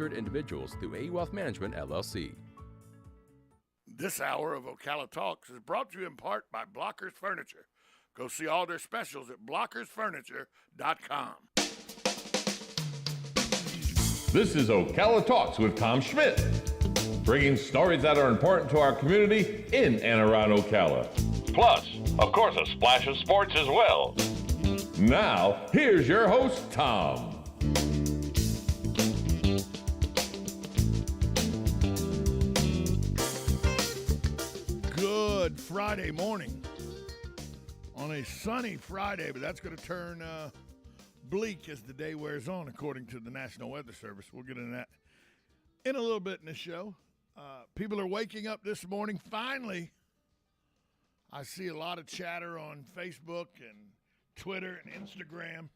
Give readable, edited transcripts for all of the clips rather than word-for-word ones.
individuals through AE Wealth Management, LLC. This hour of Ocala Talks is brought to you in part by Blockers Furniture. Go see all their specials at blockersfurniture.com. This is Ocala Talks with Tom Schmidt, bringing stories that are important to our community in and around Ocala. Plus, of course, a splash of sports as well. Now, here's your host, Tom. Good Friday morning on a sunny Friday, but that's going to turn bleak as the day wears on, according to the National Weather Service. We'll get into that in a little bit in the show. People are waking up this morning. Finally, I see a lot of chatter on Facebook and Twitter and Instagram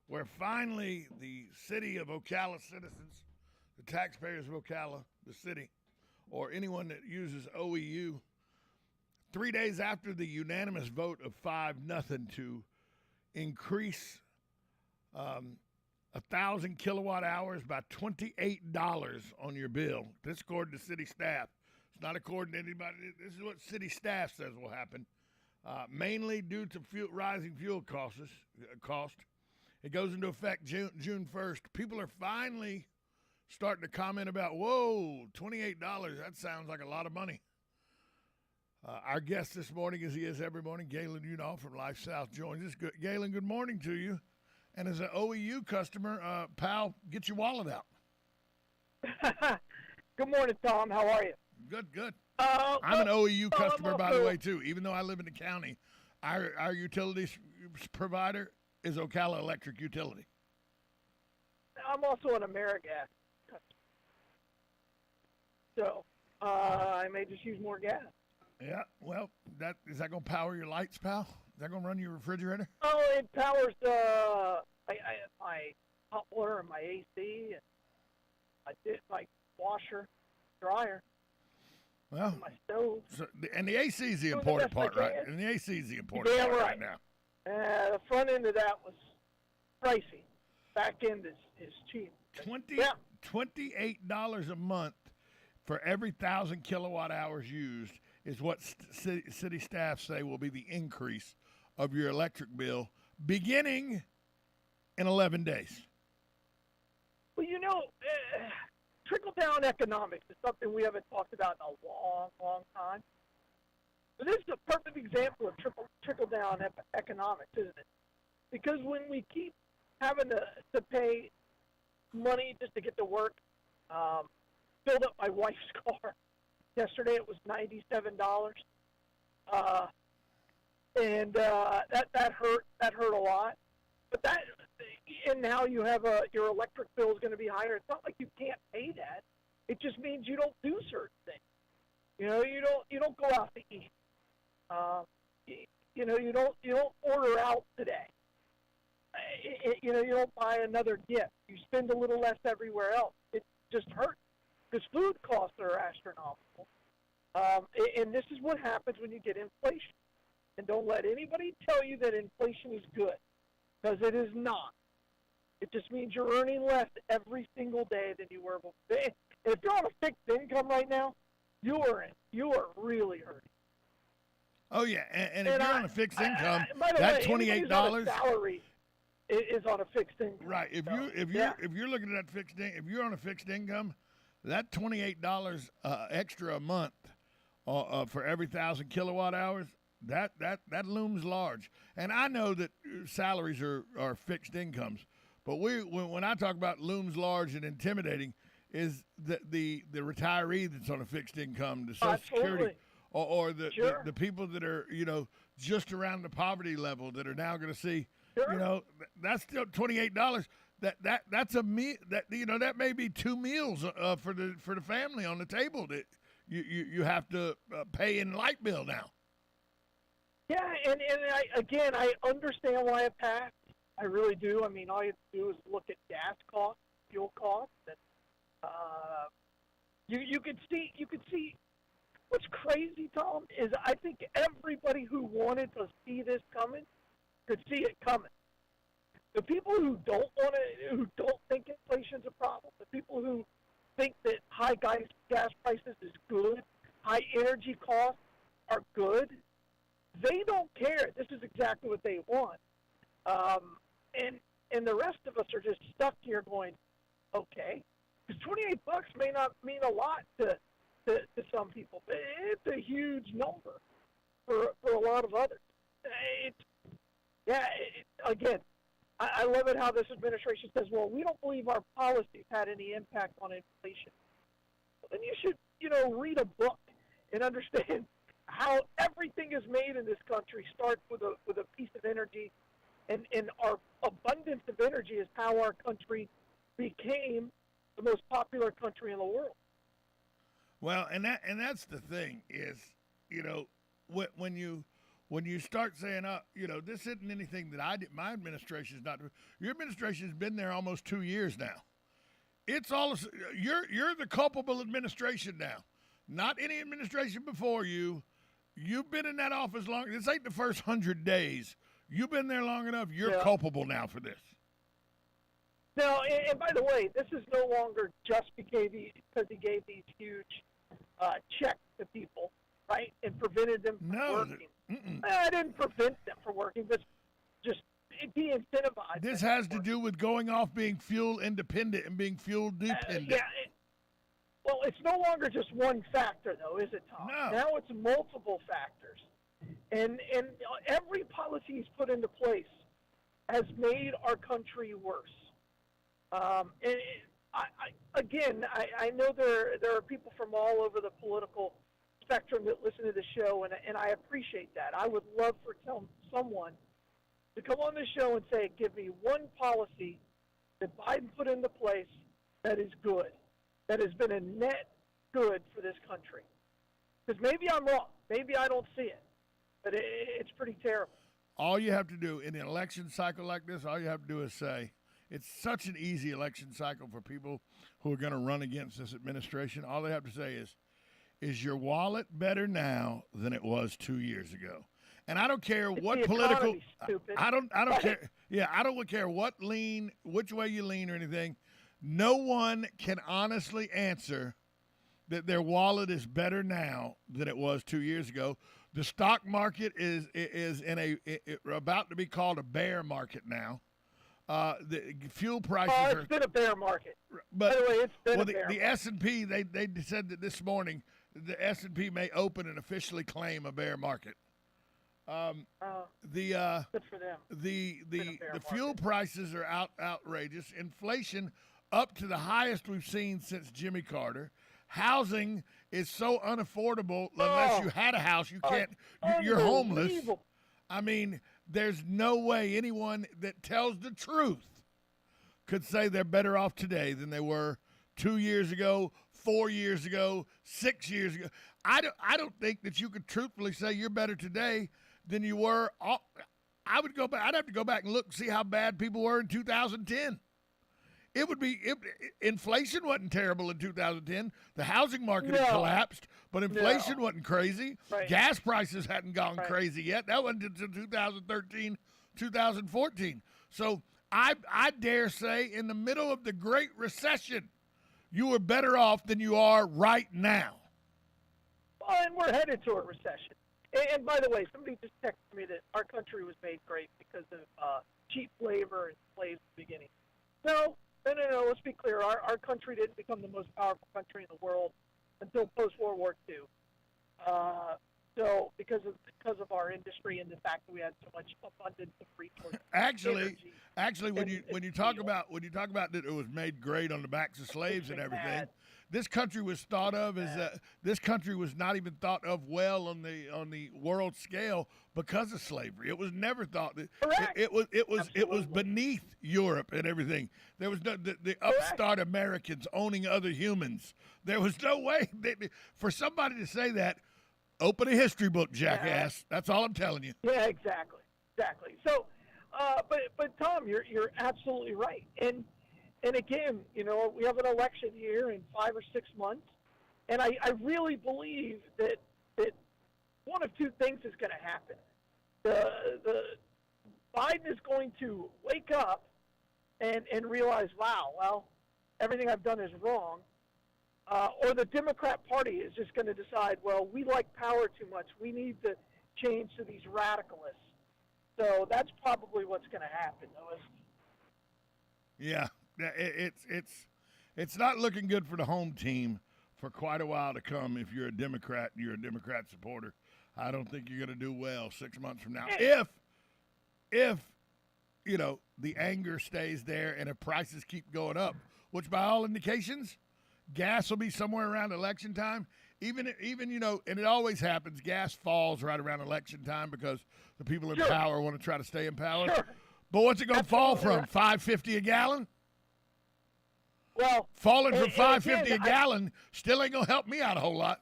where finally the city of Ocala citizens, the taxpayers of Ocala, the city, or anyone that uses OEU, 3 days after the unanimous vote of 5-0 to increase 1,000 kilowatt hours by $28 on your bill. This according to city staff. It's not according to anybody. This is what city staff says will happen, mainly due to rising fuel cost. It goes into effect June 1st. People are finally starting to comment about, whoa, $28, that sounds like a lot of money. Our guest this morning, as he is every morning, Galen Udall from Life South, joins us. Galen, good morning to you. And as an OEU customer, pal, get your wallet out. Good morning, Tom. How are you? Good. I'm an OEU customer, by the way, too. Even though I live in the county, our utilities provider is Ocala Electric Utility. I'm also an AmeriGas customer. So I may just use more gas. Yeah, well, is that going to power your lights, pal? Is that going to run your refrigerator? Oh, it powers my hot water and my AC, and my washer, dryer. Well, my stove. And the AC is the important part, right? And the AC is the important part right now. The front end of that was pricey. Back end is cheap. $28 a month for every 1,000 kilowatt hours used is what city staff say will be the increase of your electric bill beginning in 11 days. Well, trickle-down economics is something we haven't talked about in a long, long time. But this is a perfect example of trickle-down economics, isn't it? Because when we keep having to pay money just to get to work, filled up my wife's car. Yesterday it was $97, and that hurt. That hurt a lot. But and now you have your electric bill is going to be higher. It's not like you can't pay that. It just means you don't do certain things. You don't go out to eat. You don't order out today. You don't buy another gift. You spend a little less everywhere else. It just hurts. Because food costs are astronomical. And this is what happens when you get inflation. And don't let anybody tell you that inflation is good, because it is not. It just means you're earning less every single day than you were before. If you're on a fixed income right now, you are really hurting. Oh, yeah. And if you're on a fixed income, that $28 salary is on a fixed income. Right. If you're looking at that fixed income, if you're on a fixed income, that $28 extra a month for every 1,000 kilowatt hours, that looms large. And I know that salaries are fixed incomes, but when I talk about looms large and intimidating, is the retiree that's on a fixed income, the Social Security, or the people that are just around the poverty level that are now going to see, that's still $28. That's a meal that may be 2 meals for the family on the table that you have to pay in light bill now. Yeah, and I understand why it passed. I really do. I mean, all you have to do is look at gas costs, fuel costs, and you could see. What's crazy, Tom, is I think everybody who wanted to see this coming could see it coming. The people who don't think inflation's a problem, the people who think that high gas prices is good, high energy costs are good, they don't care. This is exactly what they want. And the rest of us are just stuck here going, okay, because $28 may not mean a lot to some people, but it's a huge number for a lot of others. Again, I love it how this administration says, well, we don't believe our policies had any impact on inflation. Well, then you should, read a book and understand how everything is made in this country starts with a piece of energy, and our abundance of energy is how our country became the most popular country in the world. Well, and that's the thing is, when you start saying, this isn't anything that I did, my administration is not. Your administration has been there almost 2 years now. It's all you're the culpable administration now, not any administration before you. You've been in that office long. This ain't the first 100 days. You've been there long enough. You're culpable now for this. Now, and by the way, this is no longer just because he gave these huge checks to people, right, and prevented them from working. I didn't prevent them from working, but just de-incentivized. This has to do with going off being fuel independent and being fuel dependent. Well, it's no longer just one factor, though, is it, Tom? No. Now it's multiple factors. And every policy he's put into place has made our country worse. And I know there are people from all over the political spectrum that listen to the show, and I appreciate that. I would love for someone to come on the show and say, give me one policy that Biden put into place that is good, that has been a net good for this country. Because maybe I'm wrong. Maybe I don't see it. But it's pretty terrible. All you have to do in an election cycle like this, all you have to do is say, it's such an easy election cycle for people who are going to run against this administration. All they have to say is your wallet better now than it was 2 years ago? And I don't care what political. I don't care. Yeah, I don't care which way you lean or anything. No one can honestly answer that their wallet is better now than it was 2 years ago. The stock market is about to be called a bear market now. The fuel prices it's been a bear market. But, by the way, it's been a bear the S&P, they said that this morning the S&P may open and officially claim a bear market. Good for them. The fuel prices are outrageous. Inflation up to the highest we've seen since Jimmy Carter. Housing is so unaffordable unless you had a house. You can't. You're homeless. I mean, there's no way anyone that tells the truth could say they're better off today than they were 2 years ago, 4 years ago, 6 years ago. I don't think that you could truthfully say you're better today than you were. I would go back. I'd have to go back and look and see how bad people were in 2010. It would be inflation wasn't terrible in 2010. The housing market had collapsed, but inflation wasn't crazy. Right. Gas prices hadn't gone crazy yet. That wasn't until 2013, 2014. So I dare say in the middle of the Great Recession, you were better off than you are right now. Well, and we're headed to a recession. And by the way, somebody just texted me that our country was made great because of cheap labor and slaves at the beginning. No. Let's be clear. Our country didn't become the most powerful country in the world until post-World War II. So because of our industry and the fact that we had so much abundance of resources. Actually, when you talk about that it was made great on the backs of slaves and everything, this country was thought of as this country was not even thought of well on the world scale because of slavery. It was never thought that it was beneath Europe and everything. There was no the upstart Americans owning other humans. There was no way for somebody to say that. Open a history book, jackass. That's all I'm telling you. Yeah, exactly. So, but Tom, you're absolutely right. And again, we have an election here in 5 or 6 months, and I really believe that one of two things is going to happen. Biden is going to wake up and realize, wow, well, everything I've done is wrong, or the Democrat Party is just going to decide, well, we like power too much. We need to change to these radicalists. So that's probably what's going to happen, though. Yeah, it's not looking good for the home team for quite a while to come. If you're a Democrat and you're a Democrat supporter, I don't think you're going to do well 6 months from now. If you know the anger stays there and if prices keep going up, which by all indications, gas will be somewhere around election time. Even you know, and it always happens. Gas falls right around election time because the people in power want to try to stay in power. Sure. But what's it going to fall from? $5.50 a gallon? Well, falling from $5.50 a gallon still ain't going to help me out a whole lot.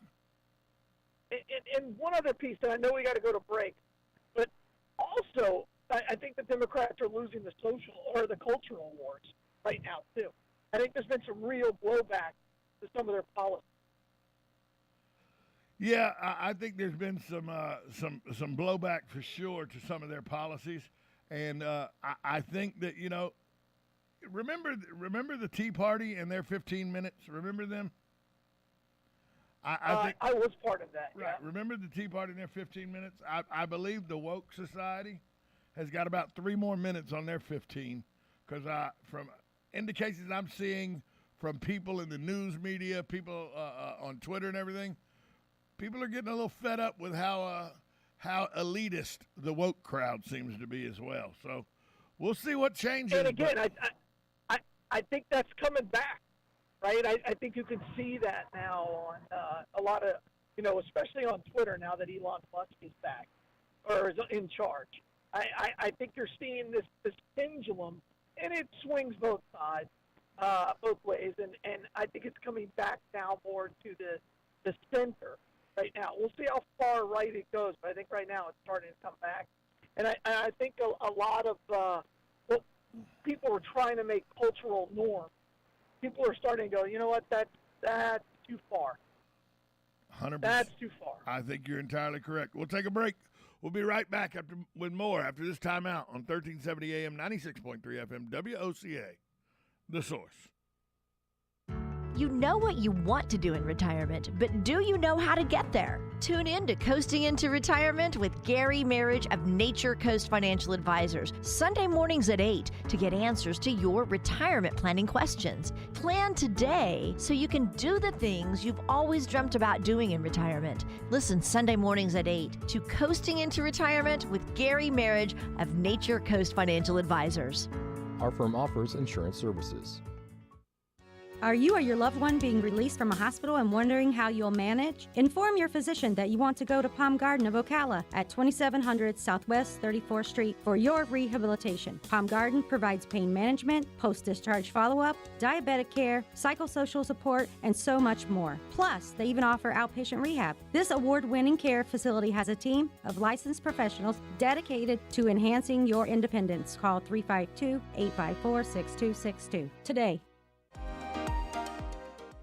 And one other piece, and I know we got to go to break, but also I think the Democrats are losing the social or the cultural wars right now too. I think there's been some real blowback to some of their policies. Yeah, I think there's been some blowback for sure to some of their policies, and I think that, you know, remember the Tea Party and their 15 minutes. Remember them? I was part of that. Right. Yeah. Remember the Tea Party and their 15 minutes? I believe the Woke Society has got about 3 more minutes on their 15, because from indications I'm seeing from people in the news media, people on Twitter and everything, people are getting a little fed up with how elitist the woke crowd seems to be as well. So we'll see what changes. And again, I think that's coming back, right? I think you can see that now on a lot of, you know, especially on Twitter now that Elon Musk is back or is in charge. I think you're seeing this pendulum, and it swings both sides, both ways, and I think it's coming back now more to the center right now. We'll see how far right it goes, but I think right now it's starting to come back. And I think a lot of what people were trying to make cultural norms, people are starting to go, you know what, that's too far. 100%. That's too far. I think you're entirely correct. We'll take a break. We'll be right back with more after this timeout on 1370 AM, 96.3 FM, WOCA, The Source. You know what you want to do in retirement, but do you know how to get there? Tune in to Coasting into Retirement with Gary Marriage of Nature Coast Financial Advisors, Sunday mornings at 8 to get answers to your retirement planning questions. Plan today so you can do the things you've always dreamt about doing in retirement. Listen Sunday mornings at 8 to Coasting into Retirement with Gary Marriage of Nature Coast Financial Advisors. Our firm offers insurance services. Are you or your loved one being released from a hospital and wondering how you'll manage? Inform your physician that you want to go to Palm Garden of Ocala at 2700 Southwest 34th Street for your rehabilitation. Palm Garden provides pain management, post-discharge follow-up, diabetic care, psychosocial support, and so much more. Plus, they even offer outpatient rehab. This award-winning care facility has a team of licensed professionals dedicated to enhancing your independence. Call 352-854-6262 today.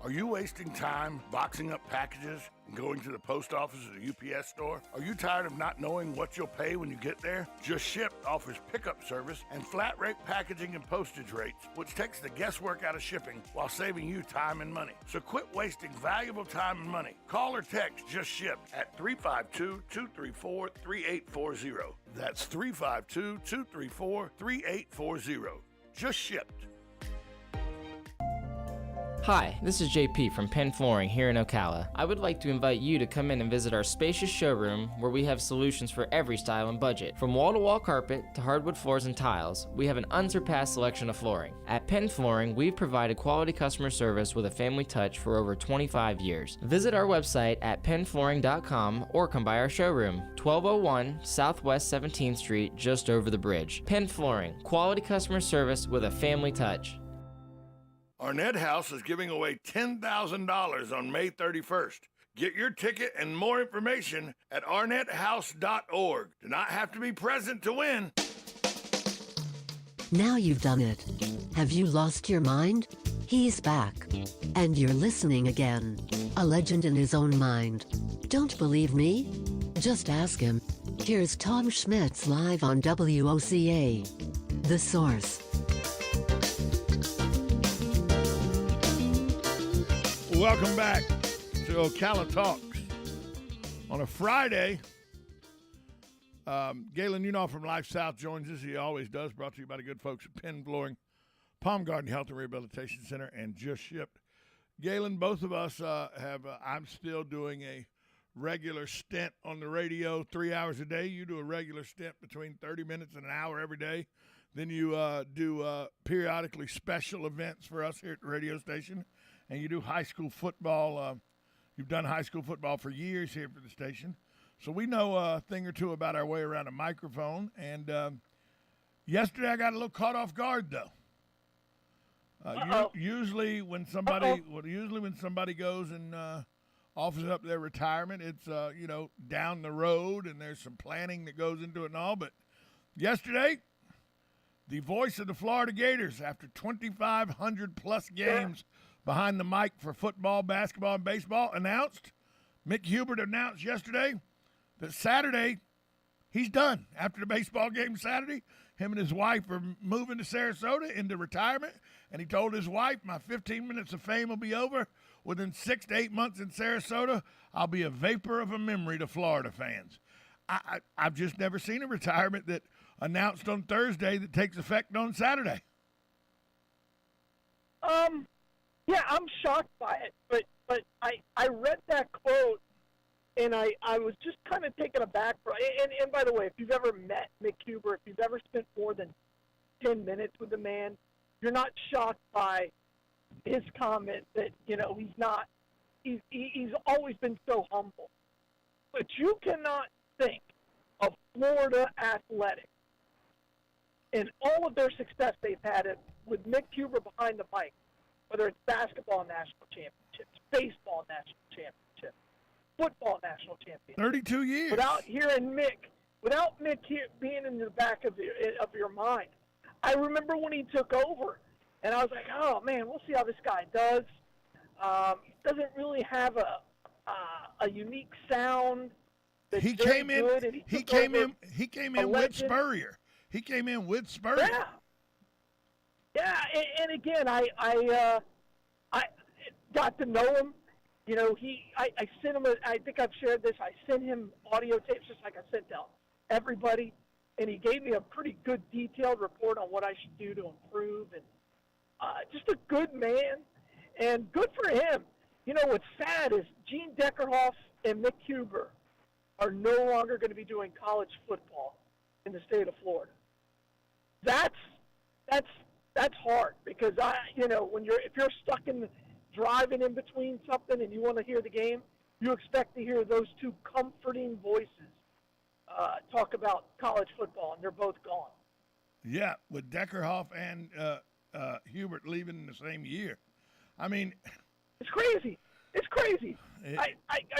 Are you wasting time boxing up packages and going to the post office or the UPS store? Are you tired of not knowing what you'll pay when you get there? Just Ship offers pickup service and flat rate packaging and postage rates, which takes the guesswork out of shipping while saving you time and money. So quit wasting valuable time and money. Call or text Just Ship at 352-234-3840. That's 352-234-3840. Just Shipped. Hi, this is JP from Penn Flooring here in Ocala. I would like to invite you to come in and visit our spacious showroom where we have solutions for every style and budget. From wall-to-wall carpet to hardwood floors and tiles, we have an unsurpassed selection of flooring. At Penn Flooring, we've provided quality customer service with a family touch for over 25 years. Visit our website at pennflooring.com or come by our showroom, 1201 Southwest 17th Street, just over the bridge. Penn Flooring, quality customer service with a family touch. Arnett House is giving away $10,000 on May 31st. Get your ticket and more information at arnetthouse.org. Do not have to be present to win. Now you've done it. Have you lost your mind? He's back. And you're listening again. A legend in his own mind. Don't believe me? Just ask him. Here's Tom Schmitz live on WOCA. The Source. Welcome back to Ocala Talks. On a Friday, Galen Unoff from Life South joins us. He always does. Brought to you by the good folks at Penn Flooring, Palm Garden Health and Rehabilitation Center, and Just Shipped. Galen, both of us I'm still doing a regular stint on the radio 3 hours a day. You do a regular stint between 30 minutes and an hour every day. Then you do periodically special events for us here at the radio station. And you do high school football. You've done high school football for years here for the station. So we know a thing or two about our way around a microphone. And yesterday I got a little caught off guard, though. Usually when somebody goes and offers up their retirement, it's down the road and there's some planning that goes into it and all. But yesterday, the voice of the Florida Gators, after 2,500 plus games behind the mic for football, basketball, and baseball, Mick Hubert announced yesterday that Saturday he's done. After the baseball game Saturday, him and his wife are moving to Sarasota into retirement, and he told his wife, my 15 minutes of fame will be over. Within 6 to 8 months in Sarasota, I'll be a vapor of a memory to Florida fans. I've just never seen a retirement that announced on Thursday that takes effect on Saturday. Yeah, I'm shocked by it, but I read that quote, and I was just kind of taken aback. And by the way, if you've ever met Mick Huber, if you've ever spent more than 10 minutes with the man, you're not shocked by his comment that, he's always been so humble. But you cannot think of Florida athletics and all of their success they've had with Mick Huber behind the mic, whether it's basketball national championships, baseball national championships, football national championships. 32 years. Without Mick being in the back of your mind. I remember when he took over, and I was like, oh, man, we'll see how this guy does. He doesn't really have a unique sound. He came in with Spurrier. He came in with Spurrier. Yeah, and again, I got to know him. I sent him. I think I've shared this. I sent him audio tapes just like I sent to everybody, and he gave me a pretty good detailed report on what I should do to improve. And just a good man, and good for him. What's sad is Gene Deckerhoff and Mick Huber are no longer going to be doing college football in the state of Florida. That's hard because if you're stuck driving in between something and you want to hear the game, you expect to hear those two comforting voices talk about college football, and they're both gone. Yeah, with Deckerhoff and Hubert leaving in the same year. I mean, it's crazy. I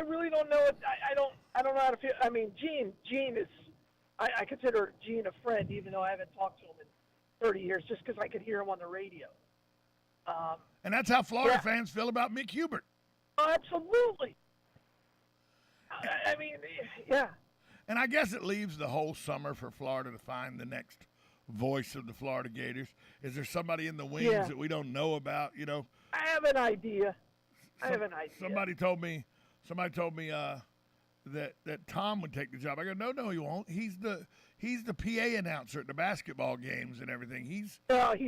really don't know. I don't know how to feel. I mean, Gene is. I consider Gene a friend, even though I haven't talked to him in 30 years, just because I could hear him on the radio. And that's how Florida fans feel about Mick Hubert. Absolutely. I mean, yeah. And I guess it leaves the whole summer for Florida to find the next voice of the Florida Gators. Is there somebody in the wings that we don't know about? I have an idea. Somebody told me that Tom would take the job. I go, no, he won't. He's the PA announcer at the basketball games and everything. He's out.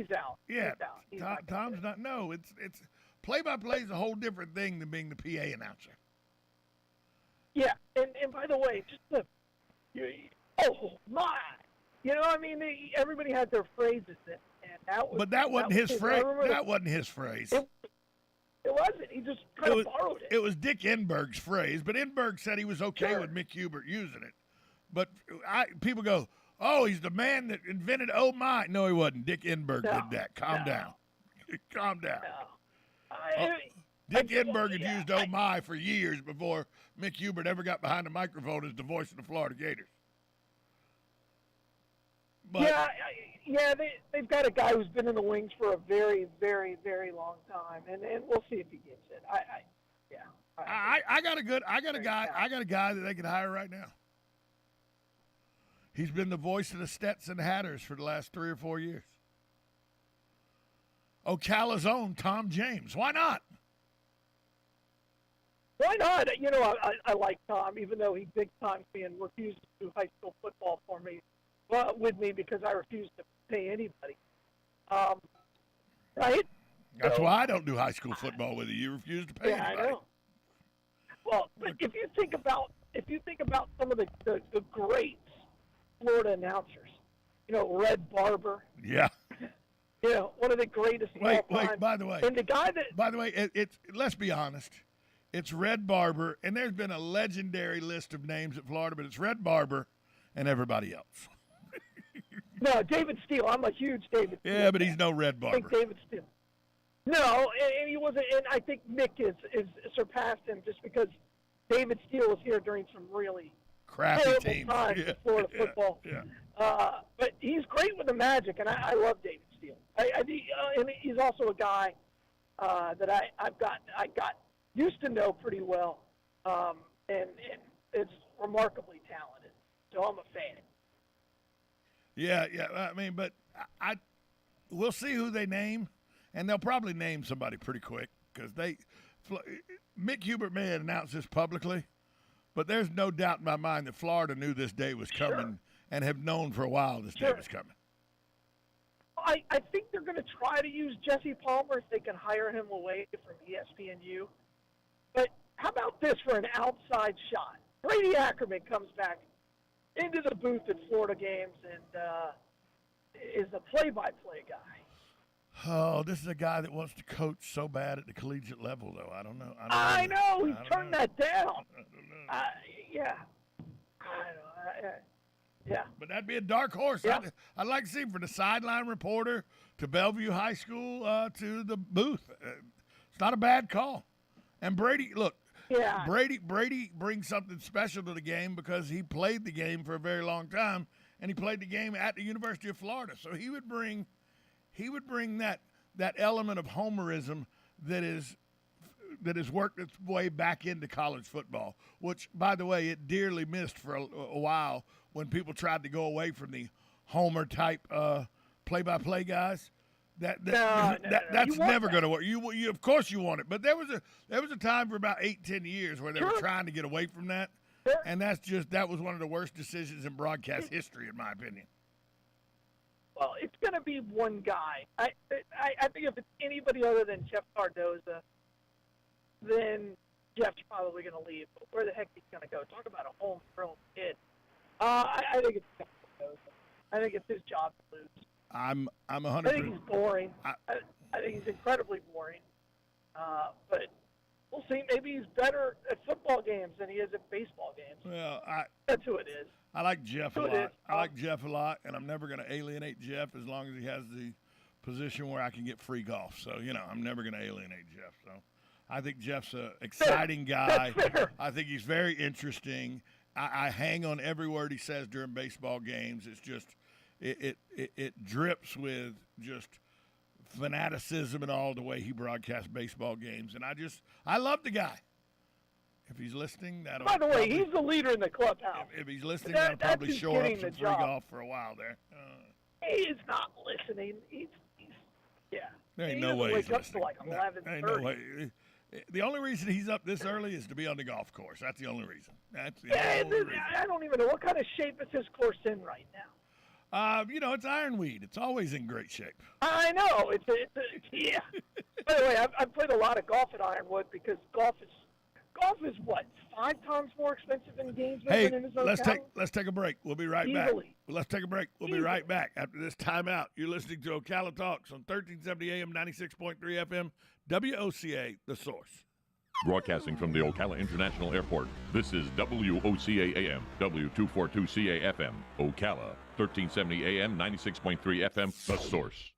Yeah, He's out. Tom's not. No, it's play-by-play is a whole different thing than being the PA announcer. Yeah, and by the way, oh my, everybody had their phrases, and that wasn't his phrase. That wasn't his phrase. It wasn't. He just kind of borrowed it. It was Dick Enberg's phrase, but Enberg said he was okay with Mick Hubert using it. But people go, oh, he's the man that invented oh my. No, he wasn't. Dick Enberg did that. Calm down. Calm down. Dick Enberg had used oh my for years before Mick Hubert ever got behind the microphone as the voice of the Florida Gators. But, they've got a guy who's been in the wings for a very, very, very long time, and we'll see if he gets it. I got a guy that they could hire right now. He's been the voice of the Stetson Hatters for the last 3 or 4 years. Ocala's own Tom James. Why not? Why not? I like Tom, even though he big time me and refused to do high school football for me, with me because I refused to pay anybody. Right? That's why I don't do high school football with you. You refuse to pay anybody. I know. Well, but if you think about some of the greats, Florida announcers, Red Barber. Yeah. One of the greatest of all time. Wait, by the way. And the guy that... By the way, it's let's be honest. It's Red Barber, and there's been a legendary list of names at Florida, but it's Red Barber and everybody else. No, David Steele. I'm a huge David Steele. Yeah, but he's no Red Barber. I think David Steele. No, and he wasn't. And I think Mick is surpassed him just because David Steele was here during some really crappy terrible teams times in Florida football. Yeah. But he's great with the Magic, and I love David Steele. And he's also a guy that I got used to know pretty well, and it's remarkably talented. So I'm a fan. Yeah. I mean, but we'll see who they name, and they'll probably name somebody pretty quick because Mick Hubert may have announced this publicly, but there's no doubt in my mind that Florida knew this day was coming and have known for a while this day was coming. I think they're going to try to use Jesse Palmer if they can hire him away from ESPNU. But how about this for an outside shot? Brady Ackerman comes back into the booth at Florida games and is the play-by-play guy. Oh, this is a guy that wants to coach so bad at the collegiate level, though. I don't know. I know. He turned that down. I don't know. Yeah. I don't know. Yeah. But that'd be a dark horse. Yeah. I'd like to see him from the sideline reporter to Bellevue High School to the booth. It's not a bad call. And Brady, look, Brady brings something special to the game because he played the game for a very long time, and he played the game at the University of Florida. So he would bring that element of homerism that has worked its way back into college football, which, by the way, it dearly missed for a while when people tried to go away from the homer type play-by-play guys. That's never going to work. You of course you want it, but there was a time for about 8-10 years where they were trying to get away from that, and that was one of the worst decisions in broadcast history, in my opinion. Well, it's going to be one guy. I think if it's anybody other than Jeff Cardoza, then Jeff's probably going to leave. But where the heck he's going to go? Talk about a homegrown kid. I think it's Jeff Cardoza. I think it's his job to lose. I'm 100%. I think he's boring. I think he's incredibly boring. But we'll see. Maybe he's better at football games than he is at baseball games. Well, that's who it is. I like Jeff a lot. I like Jeff a lot, and I'm never going to alienate Jeff as long as he has the position where I can get free golf. So, I'm never going to alienate Jeff. So I think Jeff's an exciting guy. I think he's very interesting. I hang on every word he says during baseball games. It's just it drips with just fanaticism and all the way he broadcasts baseball games. And I love the guy. If he's listening, that'll. By the way, he's the leader in the clubhouse. If he's listening, that'll probably shore up some free golf for a while there. He is not listening. He's There ain't no way he's listening. Like 11:30. Ain't no way. The only reason he's up this early is to be on the golf course. That's the only reason. That's the only reason. I don't even know what kind of shape is his course in right now. It's ironweed. It's always in great shape. I know. It's yeah. By the way, I've played a lot of golf at Ironwood because golf is what, 5 times more expensive than games in his own town? Let's take a break. We'll be right back. Let's take a break. We'll be right back after this timeout. You're listening to Ocala Talks on 1370 AM, 96.3 FM, WOCA, The Source. Broadcasting from the Ocala International Airport, this is WOCA AM, W242CA FM, Ocala, 1370 AM, 96.3 FM, The Source.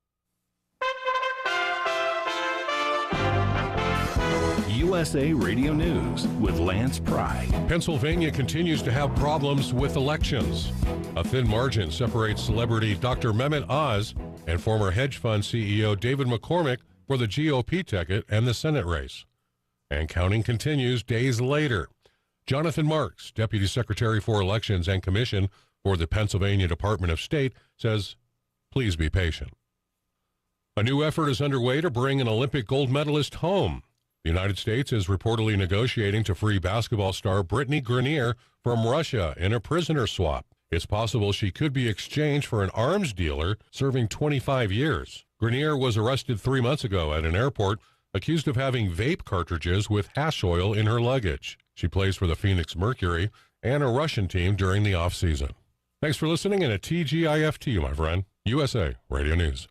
USA Radio News with Lance Pry. Pennsylvania continues to have problems with elections. A thin margin separates celebrity Dr. Mehmet Oz and former hedge fund CEO David McCormick for the GOP ticket and the Senate race. And counting continues days later. Jonathan Marks, Deputy Secretary for Elections and Commission, for the Pennsylvania Department of State says, please be patient. A new effort is underway to bring an Olympic gold medalist home. The United States is reportedly negotiating to free basketball star Brittany Grenier from Russia in a prisoner swap. It's possible she could be exchanged for an arms dealer serving 25 years. Grenier was arrested 3 months ago at an airport, accused of having vape cartridges with hash oil in her luggage. She plays for the Phoenix Mercury and a Russian team during the offseason. Thanks for listening, and a TGIF to you, my friend. USA Radio News.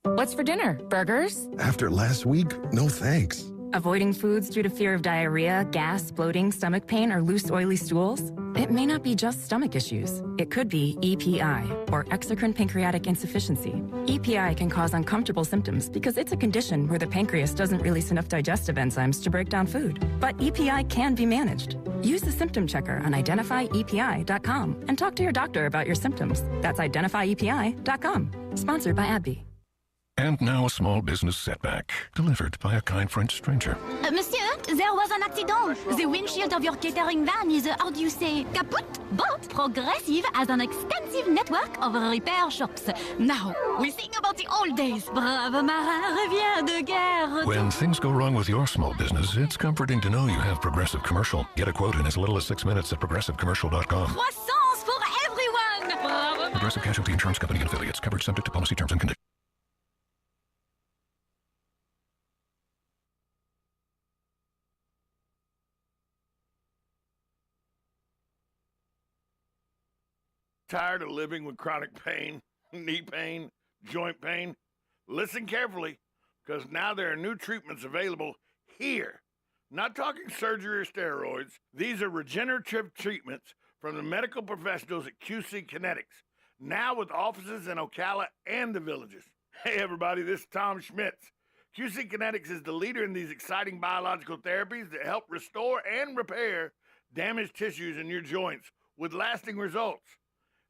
What's for dinner? Burgers? After last week, no thanks. Avoiding foods due to fear of diarrhea, gas, bloating, stomach pain, or loose, oily stools? It may not be just stomach issues. It could be EPI, or exocrine pancreatic insufficiency. EPI can cause uncomfortable symptoms because it's a condition where the pancreas doesn't release enough digestive enzymes to break down food. But EPI can be managed. Use the symptom checker on identifyepi.com and talk to your doctor about your symptoms. That's identifyepi.com. Sponsored by AbbVie. And now a small business setback, delivered by a kind French stranger. Monsieur, there was an accident. The windshield of your catering van is, how do you say, kaput? But Progressive has an extensive network of repair shops. Now, we sing about the old days. Brave marin revient de guerre. When things go wrong with your small business, it's comforting to know you have Progressive Commercial. Get a quote in as little as 6 minutes at progressivecommercial.com. Croissance for everyone. Brave. Progressive Casualty Insurance Company and Affiliates. Coverage subject to policy terms and conditions. Tired of living with chronic pain, knee pain, joint pain? Listen carefully, because now there are new treatments available here. Not talking surgery or steroids. These are regenerative treatments from the medical professionals at QC Kinetics, now with offices in Ocala and the Villages. Hey everybody, this is Tom Schmitz. QC Kinetics is the leader in these exciting biological therapies that help restore and repair damaged tissues in your joints with lasting results.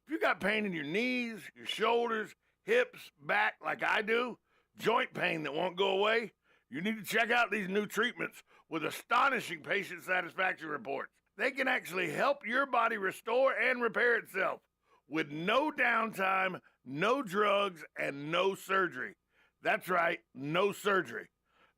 If you got pain in your knees, your shoulders, hips, back like I do, joint pain that won't go away, you need to check out these new treatments with astonishing patient satisfaction reports. They can actually help your body restore and repair itself with no downtime, no drugs, and no surgery. That's right, no surgery.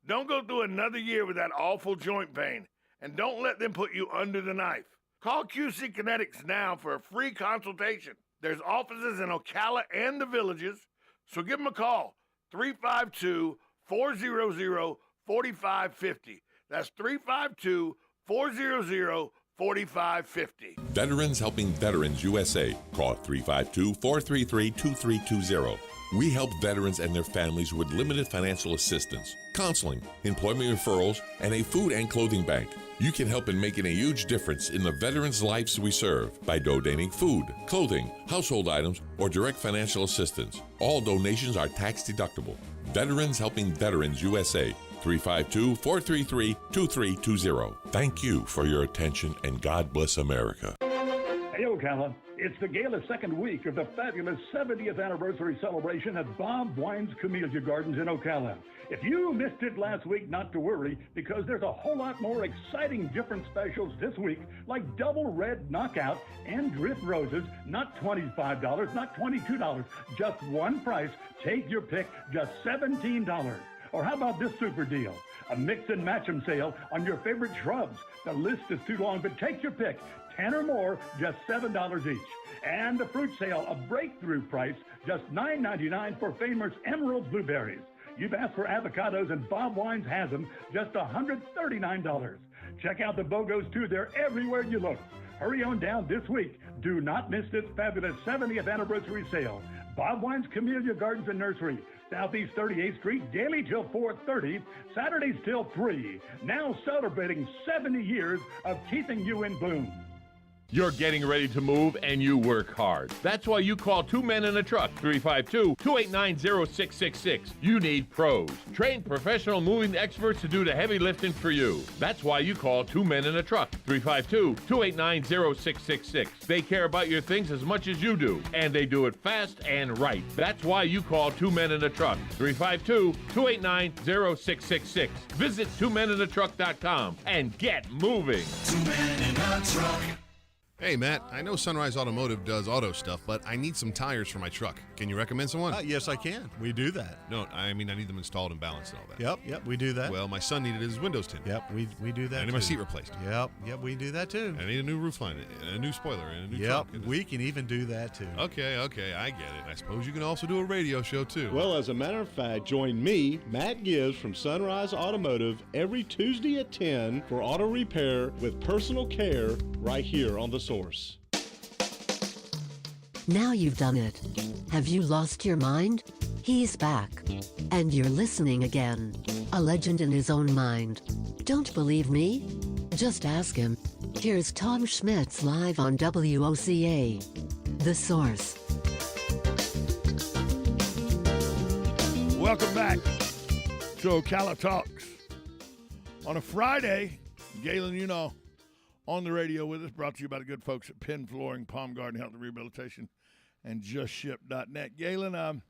Don't go through another year with that awful joint pain, and don't let them put you under the knife. Call QC Kinetics now for a free consultation. There's offices in Ocala and the Villages, so give them a call, 352-400-4550. That's 352-400-4550. Veterans Helping Veterans USA. Call 352-433-2320. We help veterans and their families with limited financial assistance, counseling, employment referrals, and a food and clothing bank. You can help in making a huge difference in the veterans' lives we serve by donating food, clothing, household items, or direct financial assistance. All donations are tax deductible. Veterans Helping Veterans USA, 352-433-2320. Thank you for your attention, and God bless America. Hey, Ocala. It's the gala second week of the fabulous 70th anniversary celebration at Bob Wine's Camellia Gardens in Ocala. If you missed it last week, not to worry, because there's a whole lot more exciting different specials this week, like double red knockout and drift roses, not $25, not $22, just one price. Take your pick, just $17. Or how about this super deal? A mix and match 'em sale on your favorite shrubs. The list is too long, but take your pick. 10 or more, just $7 each. And the fruit sale, a breakthrough price, just $9.99 for famous emerald blueberries. You've asked for avocados, and Bob Wines has them, just $139. Check out the BOGOs, too. They're everywhere you look. Hurry on down this week. Do not miss this fabulous 70th anniversary sale. Bob Wines Camellia Gardens and Nursery, Southeast 38th Street, daily till 4:30, Saturdays till 3. Now celebrating 70 years of keeping you in bloom. You're getting ready to move and you work hard. That's why you call Two Men in a Truck, 352-289-0666. You need pros. Trained professional moving experts to do the heavy lifting for you. That's why you call Two Men in a Truck, 352-289-0666. They care about your things as much as you do, and they do it fast and right. That's why you call Two Men in a Truck, 352-289-0666. Visit twomeninatruck.com and get moving. 2 Men in a Truck. Hey, Matt, I know Sunrise Automotive does auto stuff, but I need some tires for my truck. Can you recommend someone? Yes, I can. We do that. No, I mean I need them installed and balanced and all that. Yep, we do that. Well, my son needed his windows tinted. Yep, we do that. I need my seat replaced. Yep, we do that too. I need a new roof line, a new spoiler, and a new Yep, trunk. we can even do that too. Okay, I get it. I suppose you can also do a radio show too. Well, as a matter of fact, join me, Matt Gibbs from Sunrise Automotive, every Tuesday at 10 for auto repair with personal care right here on The Source. Now you've done it. Have you lost your mind? He's back. And you're listening again. A legend in his own mind. Don't believe me? Just ask him. Here's Tom Schmitz live on WOCA. The Source. Welcome back to Ocala Talks. On a Friday, Galen, you know, on the radio with us, brought to you by the good folks at Penn Flooring, Palm Garden Health and Rehabilitation, and JustShip.net. Galen,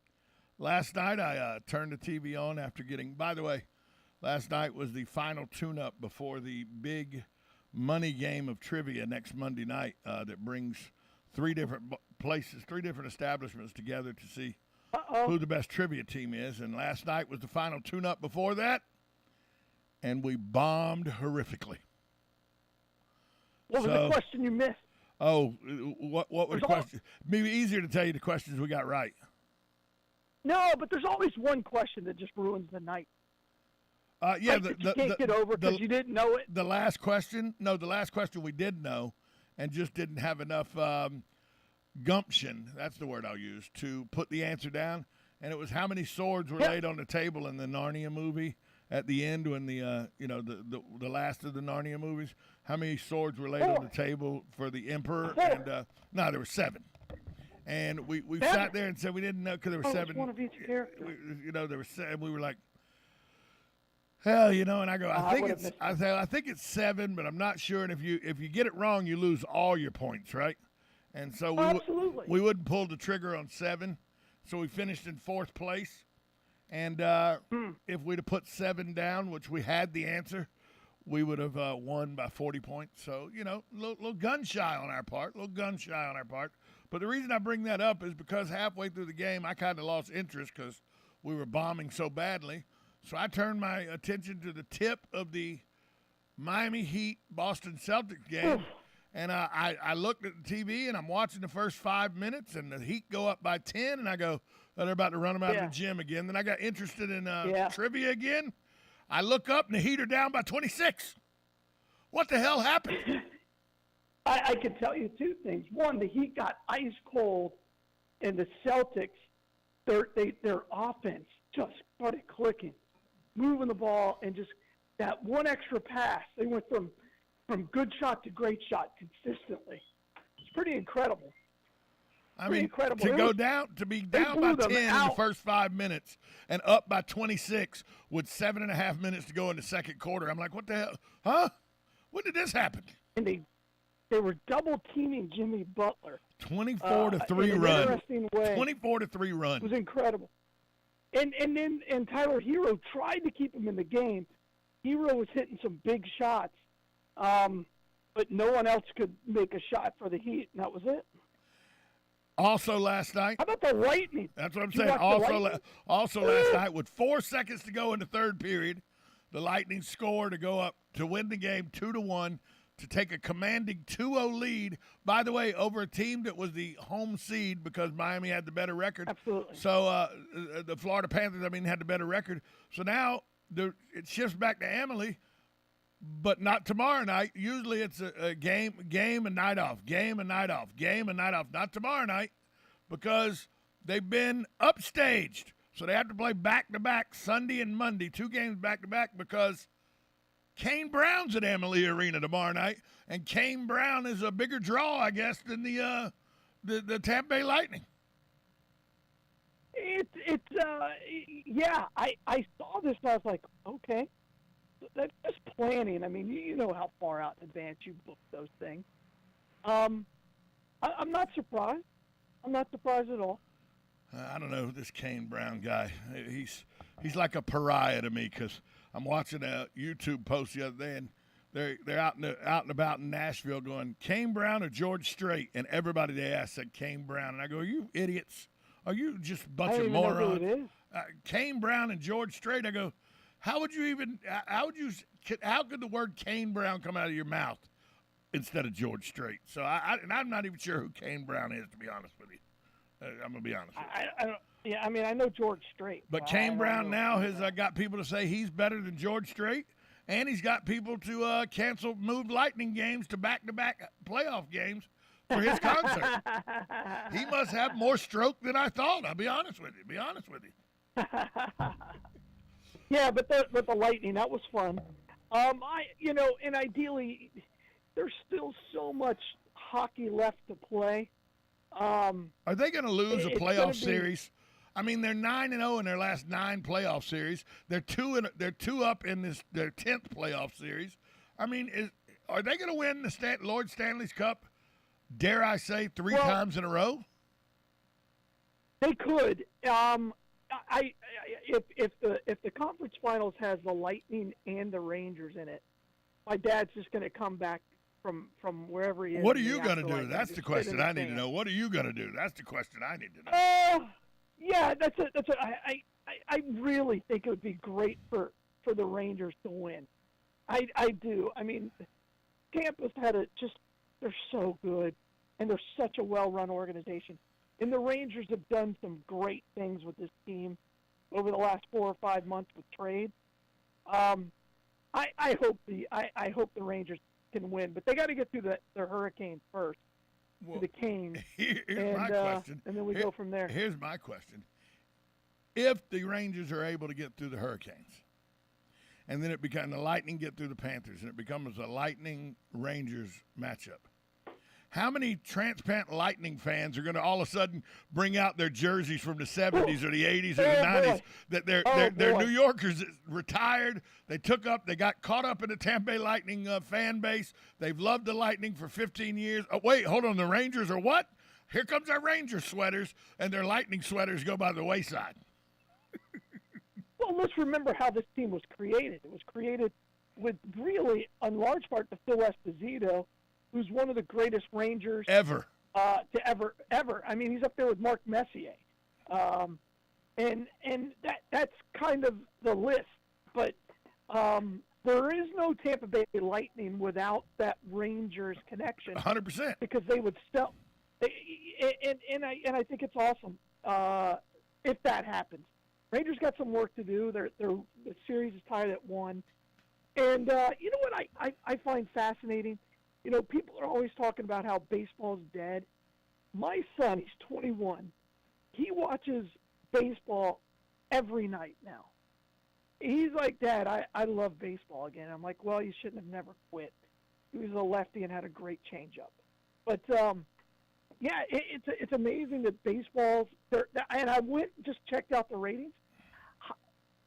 last night I turned the TV on after getting, by the way, last night was the final tune-up before the big money game of trivia next Monday night that brings three different places, three different establishments together to see who the best trivia team is. And last night was the final tune-up before that, and we bombed horrifically. What was the question you missed? Oh, what was the question? Maybe easier to tell you the questions we got right. No, but there's always one question that just ruins the night. Yeah, you can't get over because you didn't know it. The last question we did know, and just didn't have enough gumption. That's the word I'll use to put the answer down. And it was how many swords were laid on the table in the Narnia movie at the end when the last of the Narnia movies. How many swords were laid on the table for the emperor? And no, there were 7. And we sat there and said we didn't know because there were 7. One of each character. There were 7. We were like, hell, and I go, I think it's 7, but I'm not sure. And if you get it wrong, you lose all your points, right? And so we wouldn't pull the trigger on 7, so we finished in 4th place. And if we'd have put 7 down, which we had the answer, we would have won by 40 points. So, little gun shy on our part, But the reason I bring that up is because halfway through the game, I kind of lost interest because we were bombing so badly. So I turned my attention to the tip of the Miami Heat Boston Celtics game. And I looked at the TV, and I'm watching the first 5 minutes, and the Heat go up by 10, and I go, oh, they're about to run them out of the gym again. Then I got interested in trivia again. I look up, and the Heat are down by 26. What the hell happened? I can tell you 2 things. One, the Heat got ice cold, and the Celtics, their offense just started clicking, moving the ball, and just that one extra pass. They went from good shot to great shot consistently. It's pretty incredible. I mean, to be down by 10 in the first 5 minutes and up by 26 with 7.5 minutes to go in the second quarter. I'm like, what the hell? Huh? When did this happen? And they were double teaming Jimmy Butler. 24-3 run. Interesting way. 24-3 run. It was incredible. And Tyler Hero tried to keep him in the game. Hero was hitting some big shots. But no one else could make a shot for the Heat, and that was it. Also last night. How about the Lightning? That's what I'm saying. Also last night, with 4 seconds to go in the third period, the Lightning score to go up to win the game 2-1 to take a commanding 2-0 lead, by the way, over a team that was the home seed because Miami had the better record. Absolutely. So the Florida Panthers, had the better record. So now it shifts back to Amalie. But not tomorrow night. Usually it's a game and night off, game and night off, game and night off. Not tomorrow night because they've been upstaged. So they have to play back-to-back Sunday and Monday, 2 games back-to-back because Kane Brown's at Amalie Arena tomorrow night, and Kane Brown is a bigger draw, I guess, than the Tampa Bay Lightning. I saw this and I was like, okay. That's just planning. I mean, you know how far out in advance you book those things. I'm not surprised. I'm not surprised at all. I don't know this Kane Brown guy. He's like a pariah to me because I'm watching a YouTube post the other day, and they're out and about in Nashville going, Kane Brown or George Strait? And everybody they asked said Kane Brown. And I go, are you idiots? Are you just a bunch of morons? Know who it is. Kane Brown and George Strait. I go, how could the word Kane Brown come out of your mouth instead of George Strait? So I'm not even sure who Kane Brown is, to be honest with you. I'm gonna be honest with you. I know George Strait. But Kane Brown now has got people to say he's better than George Strait, and he's got people to move Lightning games to back-to-back playoff games for his concert. He must have more stroke than I thought. I'll be honest with you. Yeah, but the Lightning, that was fun. And ideally, there's still so much hockey left to play. Are they going to lose a playoff series? I mean, they're 9-0 in their last 9 playoff series. They're two up in their 10th playoff series. I mean, are they going to win the Lord Stanley's Cup? Dare I say 3 times in a row? They could. If the conference finals has the Lightning and the Rangers in it, my dad's just going to come back from wherever he is. What are you going to do? That's the question I need to know. What are you going to do? That's the question I need to know. Yeah, I really think it would be great for the Rangers to win. I do. I mean, Tampa's they're so good, and they're such a well-run organization. And the Rangers have done some great things with this team over the last 4 or 5 months with trades. I hope the Rangers can win, but they got to get through the Hurricanes first, to the Canes. Here's my question. And then we go from there. Here's my question. If the Rangers are able to get through the Hurricanes, and then the Lightning get through the Panthers, and it becomes a Lightning-Rangers matchup, how many transplant Lightning fans are going to all of a sudden bring out their jerseys from the 70s or the 80s or the 90s that they're New Yorkers retired? They got caught up in the Tampa Bay Lightning fan base. They've loved the Lightning for 15 years. Oh, wait, hold on. The Rangers are what? Here comes our Rangers sweaters, and their Lightning sweaters go by the wayside. Well, let's remember how this team was created. It was created with really, in large part, to Phil Esposito, who's one of the greatest Rangers ever. To ever. I mean, he's up there with Mark Messier. And that's kind of the list. But there is no Tampa Bay Lightning without that Rangers connection. 100%. Because they would still and I think it's awesome if that happens. Rangers got some work to do. The series is tied at 1. And you know what I find fascinating? You know, people are always talking about how baseball's dead. My son, he's 21. He watches baseball every night now. He's like, Dad, I love baseball again. I'm like, well, you shouldn't have never quit. He was a lefty and had a great changeup. But, yeah, it's amazing that baseball's there. And I went and just checked out the ratings.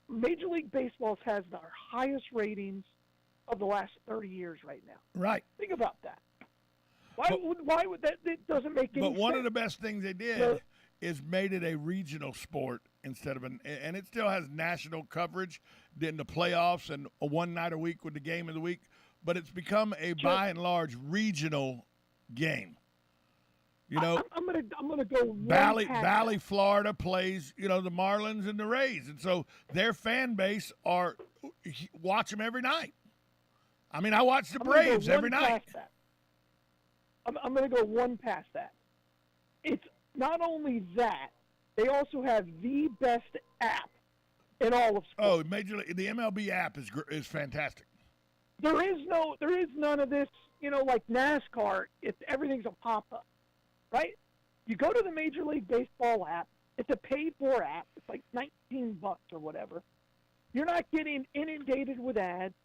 Major League Baseball has our highest ratings of the last 30 years right now. Right. Think about that. Why would that? It doesn't make any sense. But one of the best things they did is made it a regional sport instead of and it still has national coverage in the playoffs and a one night a week with the game of the week, but it's become a by and large regional game. You know, I'm gonna go. Valley, Florida plays, you know, the Marlins and the Rays, and so their fan base watch them every night. I mean, I watch the Braves every night. I'm going to go one past that. It's not only that, they also have the best app in all of sports. Oh, the MLB app is fantastic. There is none of this, you know, like NASCAR. Everything's a pop-up, right? You go to the Major League Baseball app. It's a paid-for app. It's like $19 or whatever. You're not getting inundated with ads.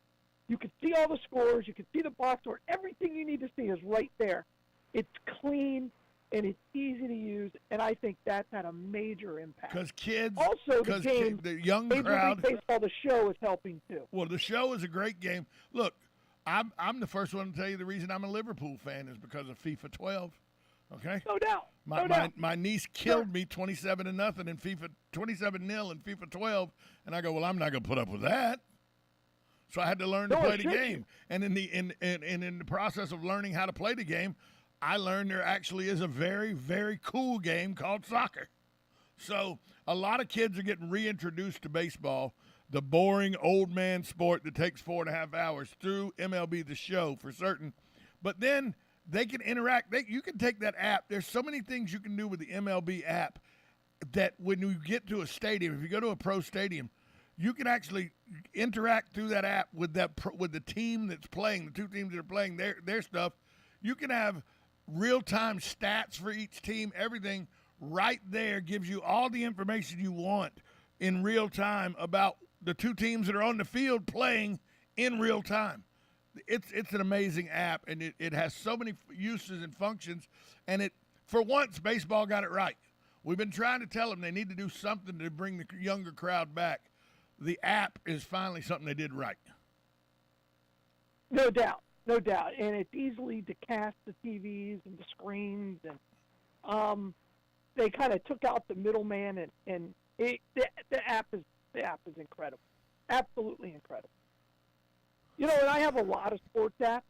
You can see all the scores. You can see the box score. Everything you need to see is right there. It's clean, and it's easy to use, and I think that's had a major impact. Because kids, also the game, the young Major crowd, League Baseball, the show is helping too. Well, the show is a great game. Look, I'm the first one to tell you the reason I'm a Liverpool fan is because of FIFA 12. Okay, no doubt. My niece killed me 27-0 in FIFA 27-0 in FIFA 12, and I go, well, I'm not going to put up with that. So I had to learn to play the game. And in the process of learning how to play the game, I learned there actually is a very, very cool game called soccer. So a lot of kids are getting reintroduced to baseball, the boring old man sport that takes 4.5 hours, through MLB The Show for certain. But then they can interact. You can take that app. There's so many things you can do with the MLB app that when you get to a stadium, if you go to a pro stadium, you can actually interact through that app with the team that's playing, the two teams that are playing their stuff. You can have real-time stats for each team. Everything right there gives you all the information you want in real time about the two teams that are on the field playing in real time. It's an amazing app, and it has so many uses and functions. And for once, baseball got it right. We've been trying to tell them they need to do something to bring the younger crowd back. The app is finally something they did right. No doubt. And it's easily to cast the TVs and the screens, and they kind of took out the middleman, and the app is incredible, absolutely incredible. You know, and I have a lot of sports apps,